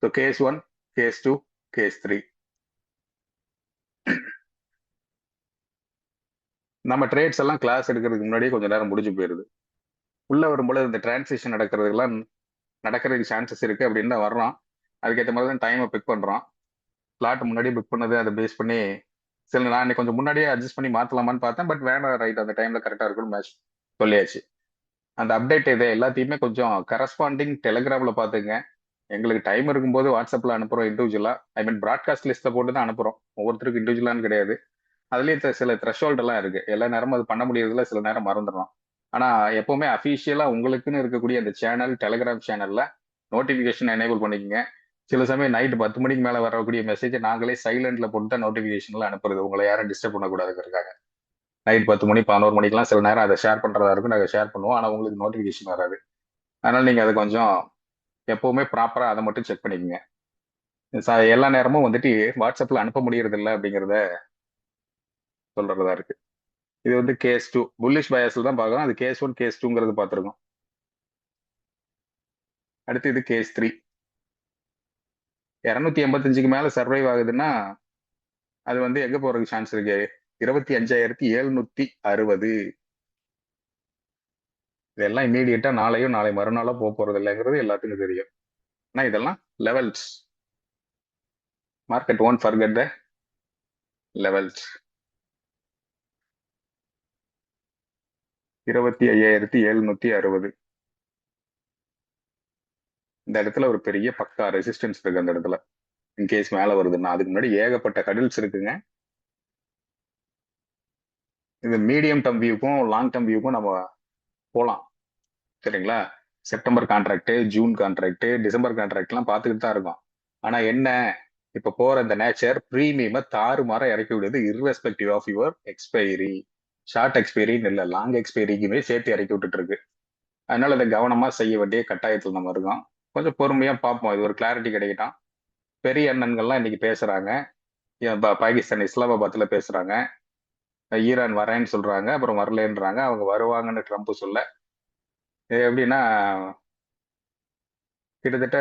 So case 1, case 2, case 3. நம்ம ட்ரேட்ஸ் எல்லாம் கிளாஸ் எடுக்கிறதுக்கு முன்னாடியே கொஞ்சம் நேரம் முடிஞ்சு போயிருது. உள்ள வரும்போது இந்த டிரான்சிஷன் நடக்கிறதுக்கு சான்சஸ் இருக்கு அப்படின்னு தான் வர்றோம். அதுக்கேற்ற மாதிரி தான் டைமை பிக் பண்றோம். ஸ்லாட் முன்னாடியே புக் பண்ணது அதை பேஸ் பண்ணி நான் இன்னைக்கு கொஞ்சம் முன்னாடியே அட்ஜஸ்ட் பண்ணி மாத்தலாமான்னு பார்த்தேன். பட் வேணாம், ரைட், அந்த டைம்ல கரெக்டா இருக்கும்னு மேட்ச் சொல்லியாச்சு. அந்த அப்டேட் இது எல்லாத்தையுமே கொஞ்சம் கரஸ்பாண்டிங் டெலிகிராம்ல பாத்துங்க. எங்களுக்கு டைம் இருக்கும்போது வாட்ஸ்அப்ல அனுப்புறோம் இண்டிவிஜுவலா. ஐ மீன் ப்ராட்காஸ்ட் லிஸ்ட்ல போட்டு தான் அனுப்புறோம். ஒவ்வொருத்தருக்கு இண்டிவிஜுவலான்னு கிடையாது. அதுலயும் சில த்ரெஷோல்ட் எல்லாம் இருக்கு. எல்லா நேரமும் அது பண்ண முடியறதுல சில நேரம் மறந்துடுறோம். ஆனா எப்பவுமே அபிஷியலா உங்களுக்குன்னு இருக்கக்கூடிய அந்த சேனல், டெலிகிராம் சேனல்ல நோட்டிபிகேஷன் எனேபிள் பண்ணிக்கங்க. சில சமயம் நைட் 10 மணிக்கு மேல வரக்கூடிய மெசேஜ் நாங்களே சைலண்ட்ல போட்டு தான் நோட்டிபிகேஷன்ல அனுப்புறது. உங்களை யாரும் டிஸ்டர்ப் பண்ணக்கூடாதுங்கிறதுக்காக. நைட் 10 மணி 11 மணிக்கெல்லாம் சில நேரம் அதை ஷேர் பண்றதா இருக்கும், நாங்கள் ஷேர் பண்ணுவோம். ஆனா உங்களுக்கு நோட்டிபிகேஷன் வராது. அதனால நீங்க அதை கொஞ்சம் எப்பவுமே ப்ராப்பரா அதை மட்டும் செக் பண்ணிக்கங்க. எல்லா நேரமும் வந்துட்டு வாட்ஸ்அப்ல அனுப்ப முடியறது இல்லை அப்படிங்கிறத சொல்றதா இருக்கு. இது வந்து கேஸ் 2 புல்லிஷ் பயாஸ்ல தான் பார்க்கறோம். அது கேஸ் 1, கேஸ் 2ங்கிறது பார்த்துருக்கோம். அடுத்து இது கேஸ் 3. 285க்கு மேல சர்வைவ் ஆகுதுன்னா அது வந்து எங்க போறதுக்கு சான்ஸ் இருக்கு? 25,760. இதெல்லாம் இமீடியட்டா நாளையோ நாளை மறுநாளோ போறது இல்லைங்கிறது எல்லாத்துக்கும் தெரியும். ஆனா இதெல்லாம் levels. Market won't forget the levels. 25,760. இந்த இடத்துல ஒரு பெரிய பக்கா ரெசிஸ்டன்ஸ் இருக்கு. அந்த இடத்துல இன்கேஸ் மேல வருதுன்னா அதுக்கு முன்னாடி ஏகப்பட்ட கடல்ஸ் இருக்குங்க. இது மீடியம் டர்ம் வியூக்கும் லாங் டர்ம் வியூக்கும் நம்ம போகலாம். சரிங்களா? September contract, June contract, December contract எல்லாம் பார்த்துக்கிட்டு தான் இருக்கோம். ஆனா என்ன, இப்ப போற இந்த நேச்சர் பிரீமியம தாறுமாற இறக்கி விடுது. Irrespective of your expiry. Short எக்ஸ்பைரின்னு இல்லை, லாங் எக்ஸ்பைரிக்குமே சேர்த்து இறக்கி விட்டுட்டு இருக்கு. அதனால அதை கவனமா செய்ய வேண்டிய கட்டாயத்தில் நம்ம இருக்கோம். கொஞ்சம் பொறுமையா பார்ப்போம். இது ஒரு கிளாரிட்டி கிடைக்கட்டும். பெரிய அண்ணன்கள்லாம் இன்னைக்கு பேசுறாங்க. பாகிஸ்தான் இஸ்லாமாபாத்ல பேசுறாங்க. ஈரான் வரேன்னு சொல்றாங்க, அப்புறம் வரலன்றாங்க. அவங்க வருவாங்கன்னு ட்ரம்ப் சொல்ல. எப்படின்னா கிட்டத்தட்ட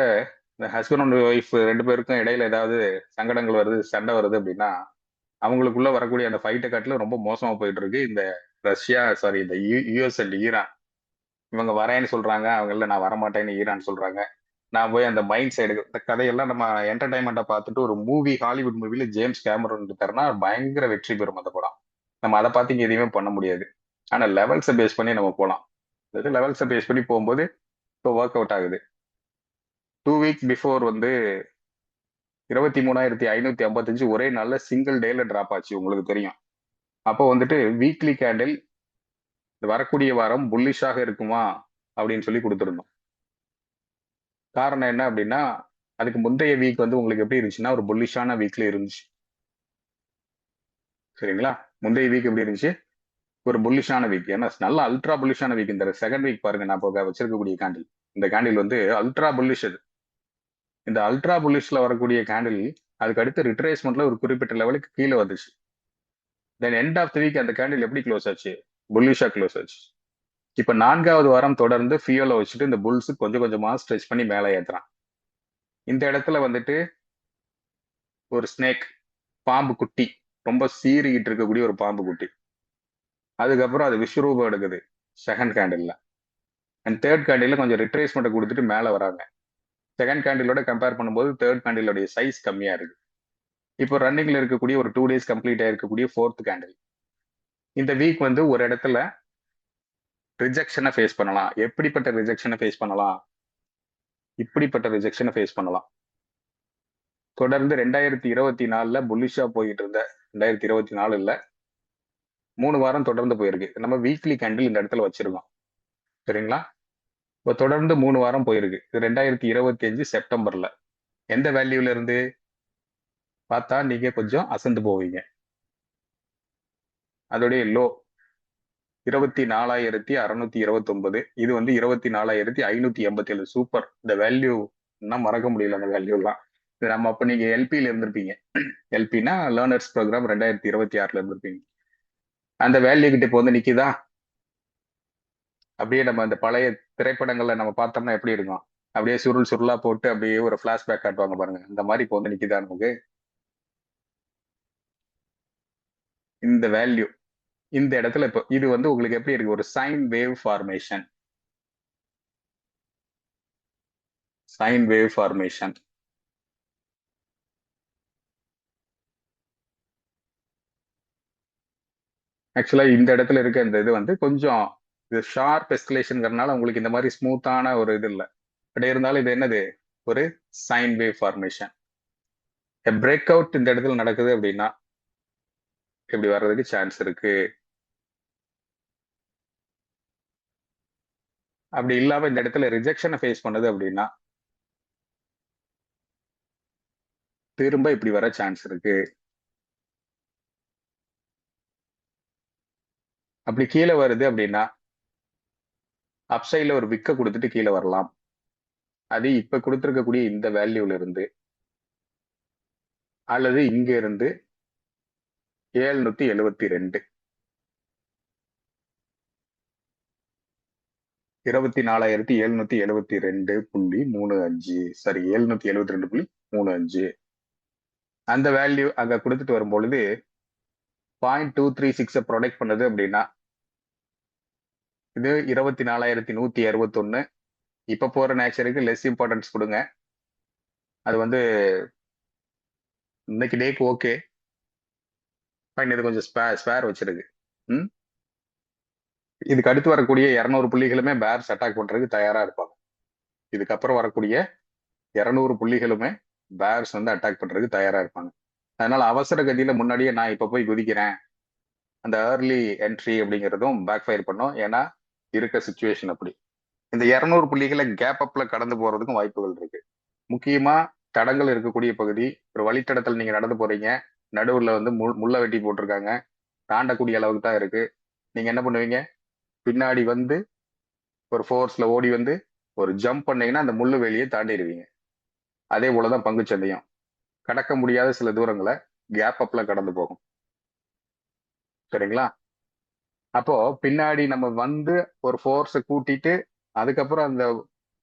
இந்த ஹஸ்பண்ட் அண்ட் ஒய்ஃப் 2 பேருக்கும் இடையில ஏதாவது சங்கடங்கள் வருது, சண்டை வருது அப்படின்னா அவங்களுக்குள்ள வரக்கூடிய அந்த ஃபைட்டை காட்டிலும் ரொம்ப மோசமா போயிட்டு இருக்கு. இந்த இந்த யுஎஸ் அண்ட் ஈரான் இவங்க வரேன்னு சொல்றாங்க, அவங்க இல்ல நான் வரமாட்டேன்னு ஈரான் சொல்றாங்க. நான் போய் அந்த மைண்ட் சைடு இந்த கதையெல்லாம் நம்ம என்டர்டைன்மெண்ட்டை பார்த்துட்டு ஒரு மூவி, ஹாலிவுட் மூவில ஜேம்ஸ் கேமரன் இருக்காருன்னா பயங்கர வெற்றி பெறும் அந்த படம். நம்ம அதை பார்த்து இங்க எதையுமே பண்ண முடியாது. ஆனா லெவல்ஸை பேஸ் பண்ணி நம்ம போகலாம். லெவல்ஸை பேஸ் பண்ணி போகும்போது இப்போ ஒர்க் அவுட் ஆகுது. 2 வீக்ஸ் பிஃபோர் வந்து 23,555 ஒரே நாள்ல சிங்கிள் டேல டிராப் ஆச்சு, உங்களுக்கு தெரியும். அப்போ வந்துட்டு வீக்லி கேண்டில் வரக்கூடிய வாரம் புல்லிஷாக இருக்குமா அப்படின்னு சொல்லி கொடுத்துருந்தோம். காரணம் என்ன அப்படின்னா அதுக்கு முந்தைய வீக் வந்து உங்களுக்கு எப்படி இருந்துச்சுன்னா ஒரு புல்லிஷான வீக்ல இருந்துச்சு. சரிங்களா? முந்தைய வீக் எப்படி இருந்துச்சு? ஒரு புல்லிஷான வீக். ஏன்னா நல்ல அல்ட்ரா புல்லிஷான வீக். இந்த செகண்ட் வீக் பாருங்க, நான் இப்போ வச்சிருக்கக்கூடிய கேண்டில், இந்த கேண்டில் வந்து அல்ட்ரா புல்லிஷ். அது இந்த அல்ட்ரா புல்லிஷ்ல வரக்கூடிய கேண்டில் அதுக்கு அடுத்து ரிட்ரேஸ்மெண்ட்ல ஒரு குறிப்பிட்ட லெவலுக்கு கீழே வந்துச்சு. Then end of the week அந்த கேண்டில் எப்படி க்ளோஸ் ஆச்சு? புல்லிஷா க்ளோஸ் ஆச்சு. இப்ப 4வது வாரம் தொடர்ந்து ஃபியூல வச்சுட்டு இந்த புல்ஸ் கொஞ்சம் கொஞ்சமா ஸ்ட்ரெச் பண்ணி மேலே ஏத்துறான். இந்த இடத்துல வந்துட்டு ஒரு ஸ்னேக், பாம்பு குட்டி, ரொம்ப சீறிக்கிட்டு இருக்கக்கூடிய ஒரு பாம்பு குட்டி. அதுக்கப்புறம் அது விஸ்வரூபம் எடுக்குது செகண்ட் கேண்டில்ல. அண்ட் தேர்ட் கேண்டில்ல கொஞ்சம் ரிட்ரேஸ்மெண்ட் கொடுத்துட்டு மேலே வராங்க. செகண்ட் கேண்டிலோட கம்பேர் பண்ணும்போது தேர்ட் கேண்டிலோடைய சைஸ் கம்மியா இருக்கு. இப்போ ரன்னிங்ல இருக்கக்கூடிய ஒரு 2 டேஸ் கம்ப்ளீட் ஆயிருக்கக்கூடிய ஃபோர்த் கேண்டில். இந்த வீக் வந்து ஒரு இடத்துல ரிஜெக்ஷனை ஃபேஸ் பண்ணலாம். எப்படிப்பட்ட ரிஜெக்ஷனை ஃபேஸ் பண்ணலாம்? இப்படிப்பட்ட ரிஜெக்ஷனை ஃபேஸ் பண்ணலாம். தொடர்ந்து 2024 புல்லிஷா போயிட்டு இருந்த 2024 3 வாரம் தொடர்ந்து போயிருக்கு. நம்ம வீக்லி கேண்டில் இந்த இடத்துல வச்சிருக்கோம். சரிங்களா? இப்போ தொடர்ந்து 3 வாரம் போயிருக்கு. இது 2025 செப்டம்பர்ல. எந்த வேல்யூல இருந்து பார்த்தா நீங்க கொஞ்சம் அசந்து போவீங்க. அதோடைய லோ 24,629. இது வந்து 24,587. சூப்பர். இந்த வேல்யூ இன்னும் மறக்க முடியல. அந்த வேல்யூ எல்லாம் இது நம்ம அப்ப நீங்க எல்பியில இருந்திருப்பீங்க. எல்பினா லேர்னர்ஸ் ப்ரோக்ராம் 2026ல இருந்திருப்பீங்க. அந்த வேல்யூ கிட்ட இப்போ வந்து நிக்குதா? அப்படியே நம்ம அந்த பழைய திரைப்படங்கள்ல நம்ம பார்த்தோம்னா எப்படி இருக்கும்? அப்படியே சுருள் சுருளா போட்டு அப்படியே ஒரு பிளாஷ்பேக் காட்டுவாங்க பாருங்க. இந்த மாதிரி இப்போ வந்து நிக்குதா நமக்கு இந்த வேல்யூ? இந்த இடத்துல இப்போ இது வந்து உங்களுக்கு எப்படி இருக்கு? ஒரு sine wave formation. Sine wave formation. ஆக்சுவலா இந்த இடத்துல இருக்க இந்த இது வந்து கொஞ்சம் இது ஷார்ப் எஸ்கலேஷன்ங்கிறதுனால உங்களுக்கு இந்த மாதிரி ஸ்மூத்தான ஒரு இது இல்லை. பட் இருந்தாலும் இது என்னது? ஒரு sine wave formation. Break out இந்த இடத்துல நடக்குது அப்படின்னா இப்படி வர்றதுக்கு சான்ஸ் இருக்கு. அப்படி இல்லாம இந்த இடத்துல ரிஜெக்ஷனை ஃபேஸ் பண்ணுது அப்படின்னா திரும்ப இப்படி வர சான்ஸ் இருக்கு. அப்படி கீழே வருது அப்படின்னா அப்சைட்ல ஒரு விக்க கொடுத்துட்டு கீழே வரலாம். அது இப்ப கொடுத்துருக்கக்கூடிய இந்த வேல்யூல இருந்து அல்லது இங்க இருந்து 772 24,772.35 சாரி 772.35 அந்த வேல்யூ அங்க கொடுத்துட்டு வரும் பொழுது 0.236 ப்ரொடெக்ட் பண்ணுது அப்படின்னா இது 24,161. இப்ப போற நேச்சருக்கு லெஸ் இம்பார்ட்டன்ஸ் கொடுங்க. அது வந்து இன்னைக்கு டேக்கு ஓகே ஃபைன். இது கொஞ்சம் ஸ்பேர் வச்சிருக்கு. இதுக்கு அடுத்து வரக்கூடிய 200 புள்ளிகளுமே பேர்ஸ் அட்டாக் பண்றதுக்கு தயாரா இருப்பாங்க. இதுக்கப்புறம் வரக்கூடிய 200 புள்ளிகளுமே பேர்ஸ் வந்து அட்டாக் பண்றதுக்கு தயாரா இருப்பாங்க. அதனால அவசர கதியில முன்னாடியே நான் இப்ப போய் குதிக்கிறேன், அந்த ஏர்லி என்ட்ரி அப்படிங்கிறதும் பேக் ஃபயர் பண்ணும். ஏன்னா இருக்க சுச்சுவேஷன் அப்படி. இந்த 200 புள்ளிகளை கேப் அப்ல கடந்து போறதுக்கும் வாய்ப்புகள் இருக்கு. முக்கியமா தடங்கள் இருக்கக்கூடிய பகுதி, ஒரு வழித்தடத்தில் நீங்க நடந்து போறீங்க, நடுவுல வந்து முள்ள வெட்டி போட்டிருக்காங்க, தாண்டக்கூடிய அளவுக்கு தான் இருக்கு. நீங்க என்ன பண்ணுவீங்க? பின்னாடி வந்து ஒரு ஃபோர்ஸ்ல ஓடி வந்து ஒரு ஜம்ப் பண்ணீங்கன்னா அந்த முள்ளு வேலியை தாண்டிடுவீங்க. அதே போலதான் பங்குச்சந்தையும் கடக்க முடியாத சில தூரங்களை கேப் அப்ல கடந்து போகும். சரிங்களா? அப்போ பின்னாடி நம்ம வந்து ஒரு ஃபோர்ஸை கூட்டிட்டு அதுக்கப்புறம் அந்த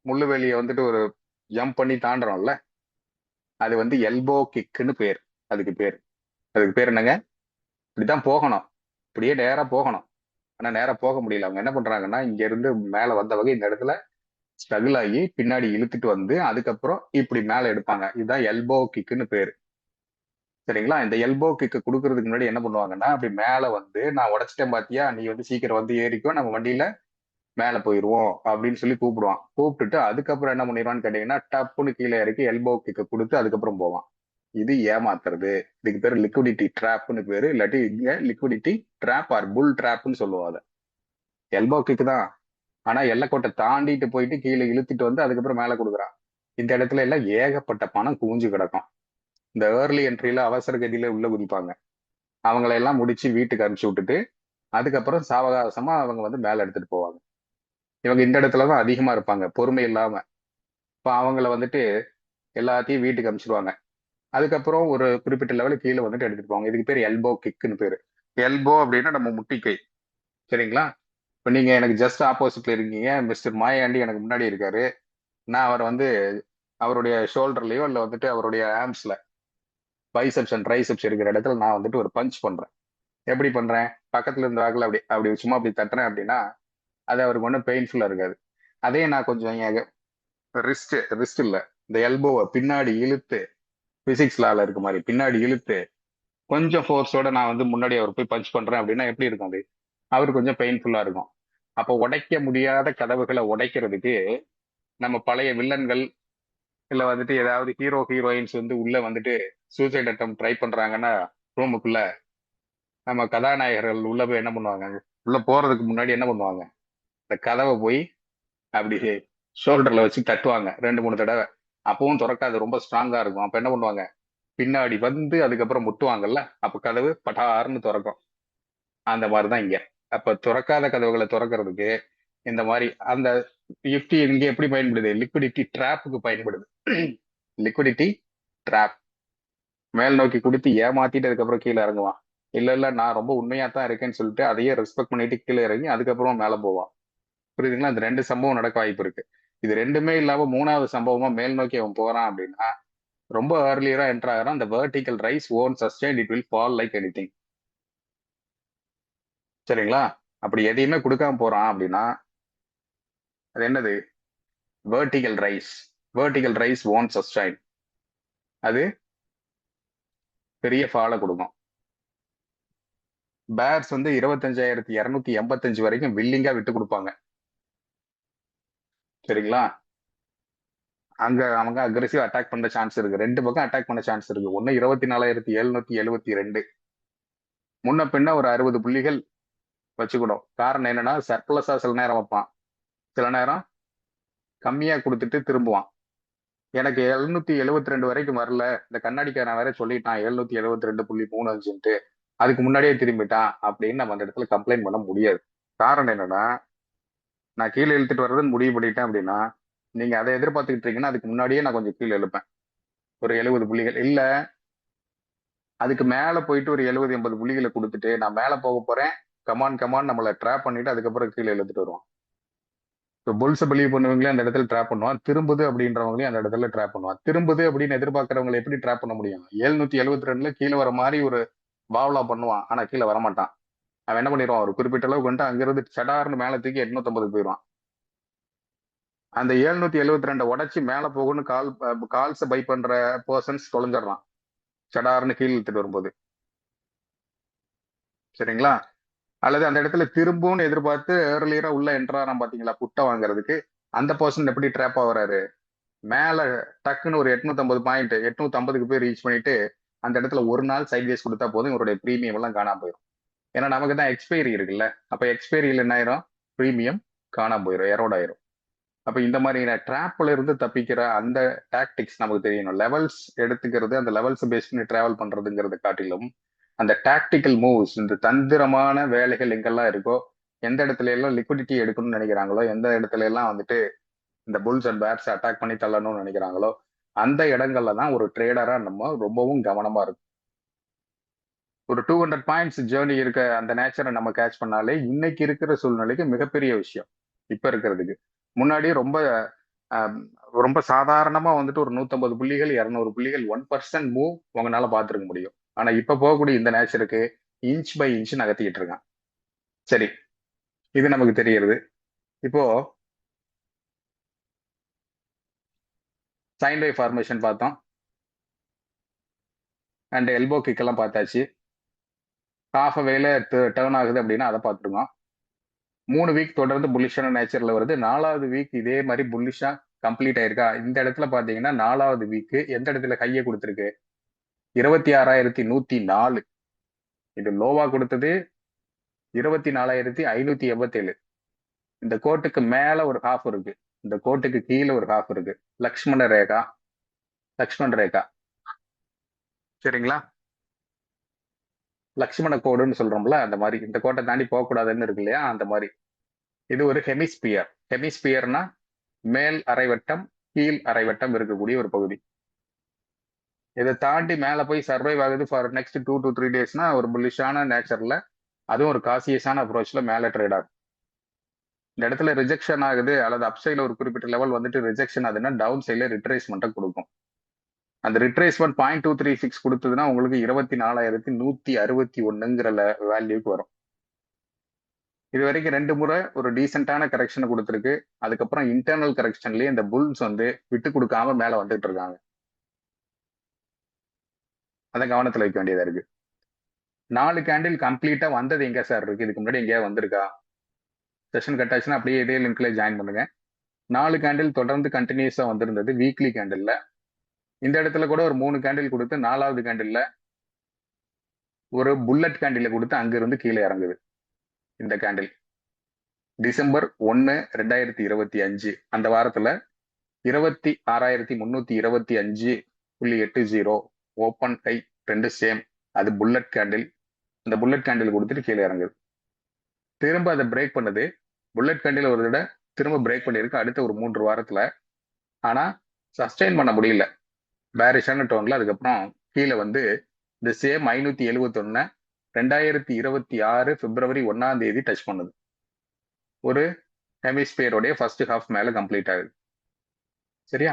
முள்ளு வேலியை வந்துட்டு ஒரு ஜம்ப் பண்ணி தாண்டுறோம்ல, அது வந்து எல்போ கிக்குன்னு பேர். அதுக்கு பேர் என்னங்க? இப்படிதான் போகணும், இப்படியே நேரா போகணும். ஆனா நேரா போக முடியல. அவங்க என்ன பண்றாங்கன்னா இங்க இருந்து மேல வந்தவங்க இந்த இடத்துல ஸ்ட்ரகிள் ஆகி பின்னாடி இழுத்துட்டு வந்து அதுக்கப்புறம் இப்படி மேல எடுப்பாங்க. இதுதான் எல்போ கிக்குன்னு பேரு. சரிங்களா? இந்த எல்போ கிக்கு கொடுக்கறதுக்கு முன்னாடி என்ன பண்ணுவாங்கன்னா அப்படி மேல வந்து நான் உடைச்சிட்டேன் பாத்தியா, நீ வந்து சீக்கிரம் வந்து ஏறிக்கோ, நம்ம வண்டியில மேல போயிருவோம் அப்படின்னு சொல்லி கூப்பிடுவான். கூப்பிட்டுட்டு அதுக்கப்புறம் என்ன பண்ணிடுவான்னு கேட்டீங்கன்னா டப்புன்னு கீழே இறக்கி எல்போ கிக்க கொடுத்து அதுக்கப்புறம் போவான். இது ஏமாத்துறது. இதுக்கு பேர் லிக்விடிட்டி ட்ராப்னு பேரு. இல்லாட்டி இங்க லிக்விடிட்டி ட்ராப் ஆர் புல் ட்ராப்னு சொல்லுவாங்க. எல்போ கிக்கு தான், ஆனா எல்லைக்கோட்டை தாண்டிட்டு போயிட்டு கீழே இழுத்துட்டு வந்து அதுக்கப்புறம் மேல கொடுக்குறான். இந்த இடத்துல எல்லாம் ஏகப்பட்ட பணம் குவிஞ்சு கிடக்கும். இந்த ஏர்லி என்ட்ரியில அவசர கதியில உள்ள குதிப்பாங்க. அவங்களை எல்லாம் முடிச்சு வீட்டுக்கு அனுப்பிச்சு விட்டுட்டு அதுக்கப்புறம் சாவகாசமா அவங்க வந்து மேல எடுத்துட்டு போவாங்க. இவங்க இந்த இடத்துலதான் அதிகமா இருப்பாங்க, பொறுமை இல்லாம. இப்ப அவங்கள வந்துட்டு எல்லாத்தையும் வீட்டுக்கு அனுப்பிச்சிடுவாங்க. அதுக்கப்புறம் ஒரு குறிப்பிட்ட லெவலுக்கு கீழே வந்துட்டு எடுத்துட்டு போவாங்க. இதுக்கு பேர் எல்போ கிக்குன்னு பேரு. எல்போ அப்படின்னா நம்ம முட்டிக்கை. சரிங்களா? இப்ப நீங்க எனக்கு ஜஸ்ட் ஆப்போசிட்ல இருக்கீங்க, மிஸ்டர் மாயாண்டி எனக்கு முன்னாடி இருக்காரு. நான் அவர் வந்து அவருடைய ஷோல்டர்லயோ இல்ல வந்துட்டு அவருடைய ஆம்ஸ்ல பைசெப்ஸ் அண்ட் ட்ரைசெப்ஸ் இருக்கிற இடத்துல நான் வந்துட்டு ஒரு பஞ்ச் பண்றேன். எப்படி பண்றேன்? பக்கத்துல இருந்த வாக்குல அப்படி அப்படி சும்மா அப்படி தட்டுறேன் அப்படின்னா அது அவருக்கு ஒன்றும் பெயின்ஃபுல்லா இருக்காது. அதே நான் கொஞ்சம் என் ரிஸ்ட் இல்ல, இந்த எல்போவை பின்னாடி இழுத்து பிசிக்ஸ் லால இருக்க மாதிரி பின்னாடி இழுத்து கொஞ்சம் ஃபோர்ஸோட நான் வந்து முன்னாடி அவர் போய் பஞ்ச் பண்றேன் அப்படின்னா எப்படி இருக்கும்? அது அவருக்கு கொஞ்சம் பெயின்ஃபுல்லா இருக்கும். அப்போ உடைக்க முடியாத கதவுகளை உடைக்கிறதுக்கு நம்ம பழைய வில்லன்கள் இல்ல வந்துட்டு ஏதாவது ஹீரோயின்ஸ் வந்து உள்ள வந்துட்டு சூசைட் அட்டம் ட்ரை பண்றாங்கன்னா ரூமுக்குள்ள நம்ம கதாநாயகர்கள் உள்ள போய் என்ன பண்ணுவாங்க? உள்ள போறதுக்கு முன்னாடி என்ன பண்ணுவாங்க? இந்த கதவை போய் அப்படி ஷோல்டர்ல வச்சு தட்டுவாங்க 2-3 தடவை. அப்பவும் திறக்காது, ரொம்ப ஸ்ட்ராங்கா இருக்கும். அப்ப என்ன பண்ணுவாங்க, பின்னாடி வந்து அதுக்கப்புறம் முட்டுவாங்கல்ல, அப்ப கதவு பட்டார்னு திறக்கும். அந்த மாதிரிதான் இங்க. அப்ப திறக்காத கதவுகளை திறக்கிறதுக்கு இந்த மாதிரி அந்த யுக்தி இங்க எப்படி பயன்படுது, லிக்விடிட்டி ட்ராப்புக்கு பயன்படுது. Liquidity drop. மேல் நோக்கி கொடுத்து ஏமாத்திட்டு அதுக்கப்புறம் கீழே இறங்குவான். இல்ல நான் ரொம்ப உண்மையா தான் இருக்கேன்னு சொல்லிட்டு அதையே ரெஸ்பெக்ட் பண்ணிட்டு கீழே இறங்கி அதுக்கப்புறம் மேல போவான். புரியுதுங்களா? இந்த 2 சம்பவம் நடக்க வாய்ப்பு இருக்கு. இது 2மே இல்லாம 3வது சம்பவமா மேல் நோக்கி அவன் போறான் அப்படின்னா ரொம்ப ஏர்லியரா என்டர் ஆகிறான். அந்த vertical rice own sustain, it will fall like anything. சரிங்களா? அப்படி எதையுமே கொடுக்காம போறான் அப்படின்னா அது என்னது, vertical rice. Vertical rice own sustain, அது பெரிய ஃபாலை கொடுக்கும். பேர்ஸ் வந்து 25,285 வரைக்கும் வில்லிங்கா விட்டு கொடுப்பாங்க. சரிங்களா? அங்க அவங்க அக்ரெசிவ் அட்டாக் பண்ண சான்ஸ் இருக்கு. 2 பக்கம் அட்டாக் பண்ண சான்ஸ் இருக்கு. ஒன்னு 24,772, முன்ன பின்ன ஒரு 60 புள்ளிகள் வச்சுக்கணும். காரணம் என்னன்னா சர்ப்ளஸா சில நேரம் வைப்பான், சில நேரம் கம்மியா கொடுத்துட்டு திரும்புவான். எனக்கு 772 வரைக்கும் வரல, இந்த கண்ணாடிக்காரன் வேற சொல்லிட்டான் 772.35, அதுக்கு முன்னாடியே திரும்பிட்டான் அப்படின்னு நம்ம அந்த இடத்துல கம்ப்ளைண்ட் பண்ண முடியாது. காரணம் என்னன்னா நான் கீழே இழுத்துட்டு வர்றதுன்னு முடிவு பண்ணிட்டேன் அப்படின்னா நீங்க அதை எதிர்பார்த்துக்கிட்டு இருக்கீங்கன்னா அதுக்கு முன்னாடியே நான் கொஞ்சம் கீழே எழுப்பேன், ஒரு 70 புள்ளிகள். இல்ல அதுக்கு மேல போயிட்டு ஒரு 70-80 புள்ளிகளை கொடுத்துட்டு நான் மேல போக போறேன், கமான் நம்மளை ட்ராப் பண்ணிட்டு அதுக்கப்புறம் கீழே எழுத்துட்டு வருவான். இப்போ புல்ஸை பிலீவ் பண்ணுவங்களே அந்த இடத்துல ட்ராப் பண்ணுவான், திரும்புது அப்படின்றவங்களையும் அந்த இடத்துல ட்ராப் பண்ணுவான். திரும்புது அப்படின்னு எதிர்பார்க்கறவங்களை எப்படி ட்ராப் பண்ண முடியும்? 772 கீழே வர மாதிரி ஒரு பாவலா பண்ணுவான், ஆனா கீழே வரமாட்டான். அவன் என்ன பண்ணிடுவான், ஒரு குறிப்பிட்ட அளவுக்கு வந்துட்டு அங்கிருந்து சடார்னு மேல தூக்கி 850 போயிடுவான். அந்த 772 உடைச்சு மேல போகணும்னு கால்ஸை பை பண்ற பர்சன்ஸ் தொலைஞ்சிடறான் சடார்னு கீழ் இழுத்துட்டு வரும்போது. சரிங்களா? அல்லது அந்த இடத்துல திரும்பும்னு எதிர்பார்த்து ஏர்லியரா உள்ள என்ட்ராரான் பாத்தீங்களா புட்டை வாங்குறதுக்கு, அந்த பர்சன் எப்படி ட்ராப் ஆகுறாரு, மேல டக்குன்னு ஒரு 850 பாயிண்ட் 850க்கு போய் ரீச் பண்ணிட்டு அந்த இடத்துல ஒரு நாள் சைட்வேஸ் கொடுத்தா போதும் இவருடைய ப்ரீமியம் எல்லாம் காணாம போயிடும். ஏன்னா நமக்கு தான் எக்ஸ்பைரி இருக்குல்ல, அப்ப எக்ஸ்பைரியில் என்ன ஆயிரும், ப்ரீமியம் காணாம போயிடும், எரோட் ஆயிரும். அப்ப இந்த மாதிரியான ட்ராப்ல இருந்து தப்பிக்கிற அந்த டாக்டிக்ஸ் நமக்கு தெரியணும். லெவல்ஸ் எடுத்துக்கிறது, அந்த லெவல்ஸ் பேஸ் பண்ணி டிராவல் பண்றதுங்கிறத காட்டிலும் அந்த டாக்டிக்கல் மூவ்ஸ், இந்த தந்திரமான வேலைகள் எங்கெல்லாம் இருக்கோ, எந்த இடத்துல எல்லாம் லிக்விடிட்டி எடுக்கணும்னு நினைக்கிறாங்களோ, எந்த இடத்துல எல்லாம் வந்துட்டு இந்த புல்ஸ் அண்ட் பேர்ஸ் அட்டாக் பண்ணி தள்ளணும்னு நினைக்கிறாங்களோ, அந்த இடங்கள்ல தான் ஒரு ட்ரேடரா நம்ம ரொம்பவும் கவனமா இருக்கும். ஒரு 200 பாயிண்ட்ஸ் ஜேர்னி இருக்க அந்த நேச்சரை நம்ம கேட்ச் பண்ணாலே இன்னைக்கு இருக்கிற சூழ்நிலைக்கு மிகப்பெரிய விஷயம். இப்ப இருக்கிறதுக்கு முன்னாடி ரொம்ப சாதாரணமா வந்துட்டு ஒரு 150 புள்ளிகள் 200 புள்ளிகள் 1% மூவ் உங்களால பார்த்துருக்க முடியும். ஆனா இப்ப போகக்கூடிய இந்த நேச்சருக்கு இன்ச் பை இன்ச் நகர்த்திக்கிட்டு இருக்கான். சரி, இது நமக்கு தெரியுது. இப்போ சைன் வேவ் ஃபார்மேஷன் பார்த்தோம் அண்ட் எல்போ கிக் எல்லாம் பார்த்தாச்சு. ஹாஃப் வேல டேர்ன் ஆகுது அப்படின்னா அதை பார்த்துருக்கோம். 3 வீக் தொடர்ந்து புல்லிஷான நேச்சர்ல வருது. 4வது வீக் இதே மாதிரி புல்லிஷா கம்ப்ளீட் ஆயிருக்கா. இந்த இடத்துல பாத்தீங்கன்னா 4வது வீக் எந்த இடத்துல கையை கொடுத்துருக்கு, 26,104. இது லோவா கொடுத்தது 24,587. இந்த கோட்டுக்கு மேல ஒரு ஹாஃப் இருக்கு, இந்த கோட்டுக்கு கீழே ஒரு ஹாஃப் இருக்கு. லக்ஷ்மண ரேகா, லக்ஷ்மண் ரேகா. சரிங்களா? லக்ஷ்மண கோடுன்னு சொல்றோம்ல, அந்த மாதிரி இந்த கோட்டை தாண்டி போகக்கூடாதுன்னு இருக்கு இல்லையா, அந்த மாதிரி. இது ஒரு ஹெமிஸ்பியர். ஹெமிஸ்பியர்னா மேல் அரைவட்டம் கீழ் அரைவட்டம் இருக்கக்கூடிய ஒரு பகுதி. இதை தாண்டி மேல போய் சர்வைவ் ஆகுது ஃபார் நெக்ஸ்ட் 2 to 3 டேஸ்னா ஒரு புல்லிஷான நேச்சர்ல, அதுவும் ஒரு காசியஸான அப்ரோச்ல மேல ட்ரேட் ஆகும். இந்த இடத்துல ரிஜெக்ஷன் ஆகுது அல்லது அப்சைட்ல ஒரு குறிப்பிட்ட லெவல் வந்துட்டு ரிஜெக்ஷன் ஆகுதுன்னா டவுன் சைட்ல ரிட்ரேஸ்மெண்ட்டை கொடுக்கும். அந்த ரிட்ரேஸ்மெண்ட் 0.236 கொடுத்ததுன்னா உங்களுக்கு 24,161ங்கிற வேல்யூக்கு வரும். இது வரைக்கும் 2 முறை ஒரு டீசென்டான கரெக்ஷனை கொடுத்துருக்கு. அதுக்கப்புறம் இன்டர்னல் கரெக்ஷன்லயே இந்த புல்ஸ் வந்து விட்டு கொடுக்காம மேல வந்துட்டு இருக்காங்க. அதை கவனத்துல வைக்க வேண்டியதா இருக்கு. 4 கேண்டில் கம்ப்ளீட்டா வந்தது எங்க சார் இருக்கு, இதுக்கு முன்னாடி எங்கேயாவது வந்திருக்கா? செஷன் கட் ஆச்சுன்னா அப்படியே இதே லிங்க்ல ஜாயின் பண்ணுங்க. 4 கேண்டில் தொடர்ந்து கண்டினியூஸா வந்திருந்தது வீக்லி கேண்டில்ல. இந்த இடத்துல கூட ஒரு 3 கேண்டில் கொடுத்து 4வது கேண்டில்ல ஒரு புல்லட் கேண்டில் கொடுத்து அங்கிருந்து கீழே இறங்குது இந்த கேண்டில். டிசம்பர் 1, 2025 அந்த வாரத்துல 26,325.80 ஓப்பன் ஹை ரெண்டு சேம். அது புல்லட் கேண்டில். அந்த புல்லட் கேண்டில் கொடுத்துட்டு கீழே இறங்குது. திரும்ப அதை பிரேக் பண்ணுது. புல்லட் கேண்டில் ஒரு தடவை திரும்ப பிரேக் பண்ணியிருக்கு அடுத்த ஒரு 3 வாரத்துல. ஆனா சஸ்டெயின் பண்ண முடியல பேரிஷான டோன்ல. அதுக்கப்புறம் கீழே வந்து இந்த சேம் 571 2026 பிப்ரவரி 1 டச் பண்ணுது. ஒரு ஹெமிஸ்பியரோடைய ஃபர்ஸ்ட் ஹாஃப் மேல கம்ப்ளீட் ஆகுது. சரியா?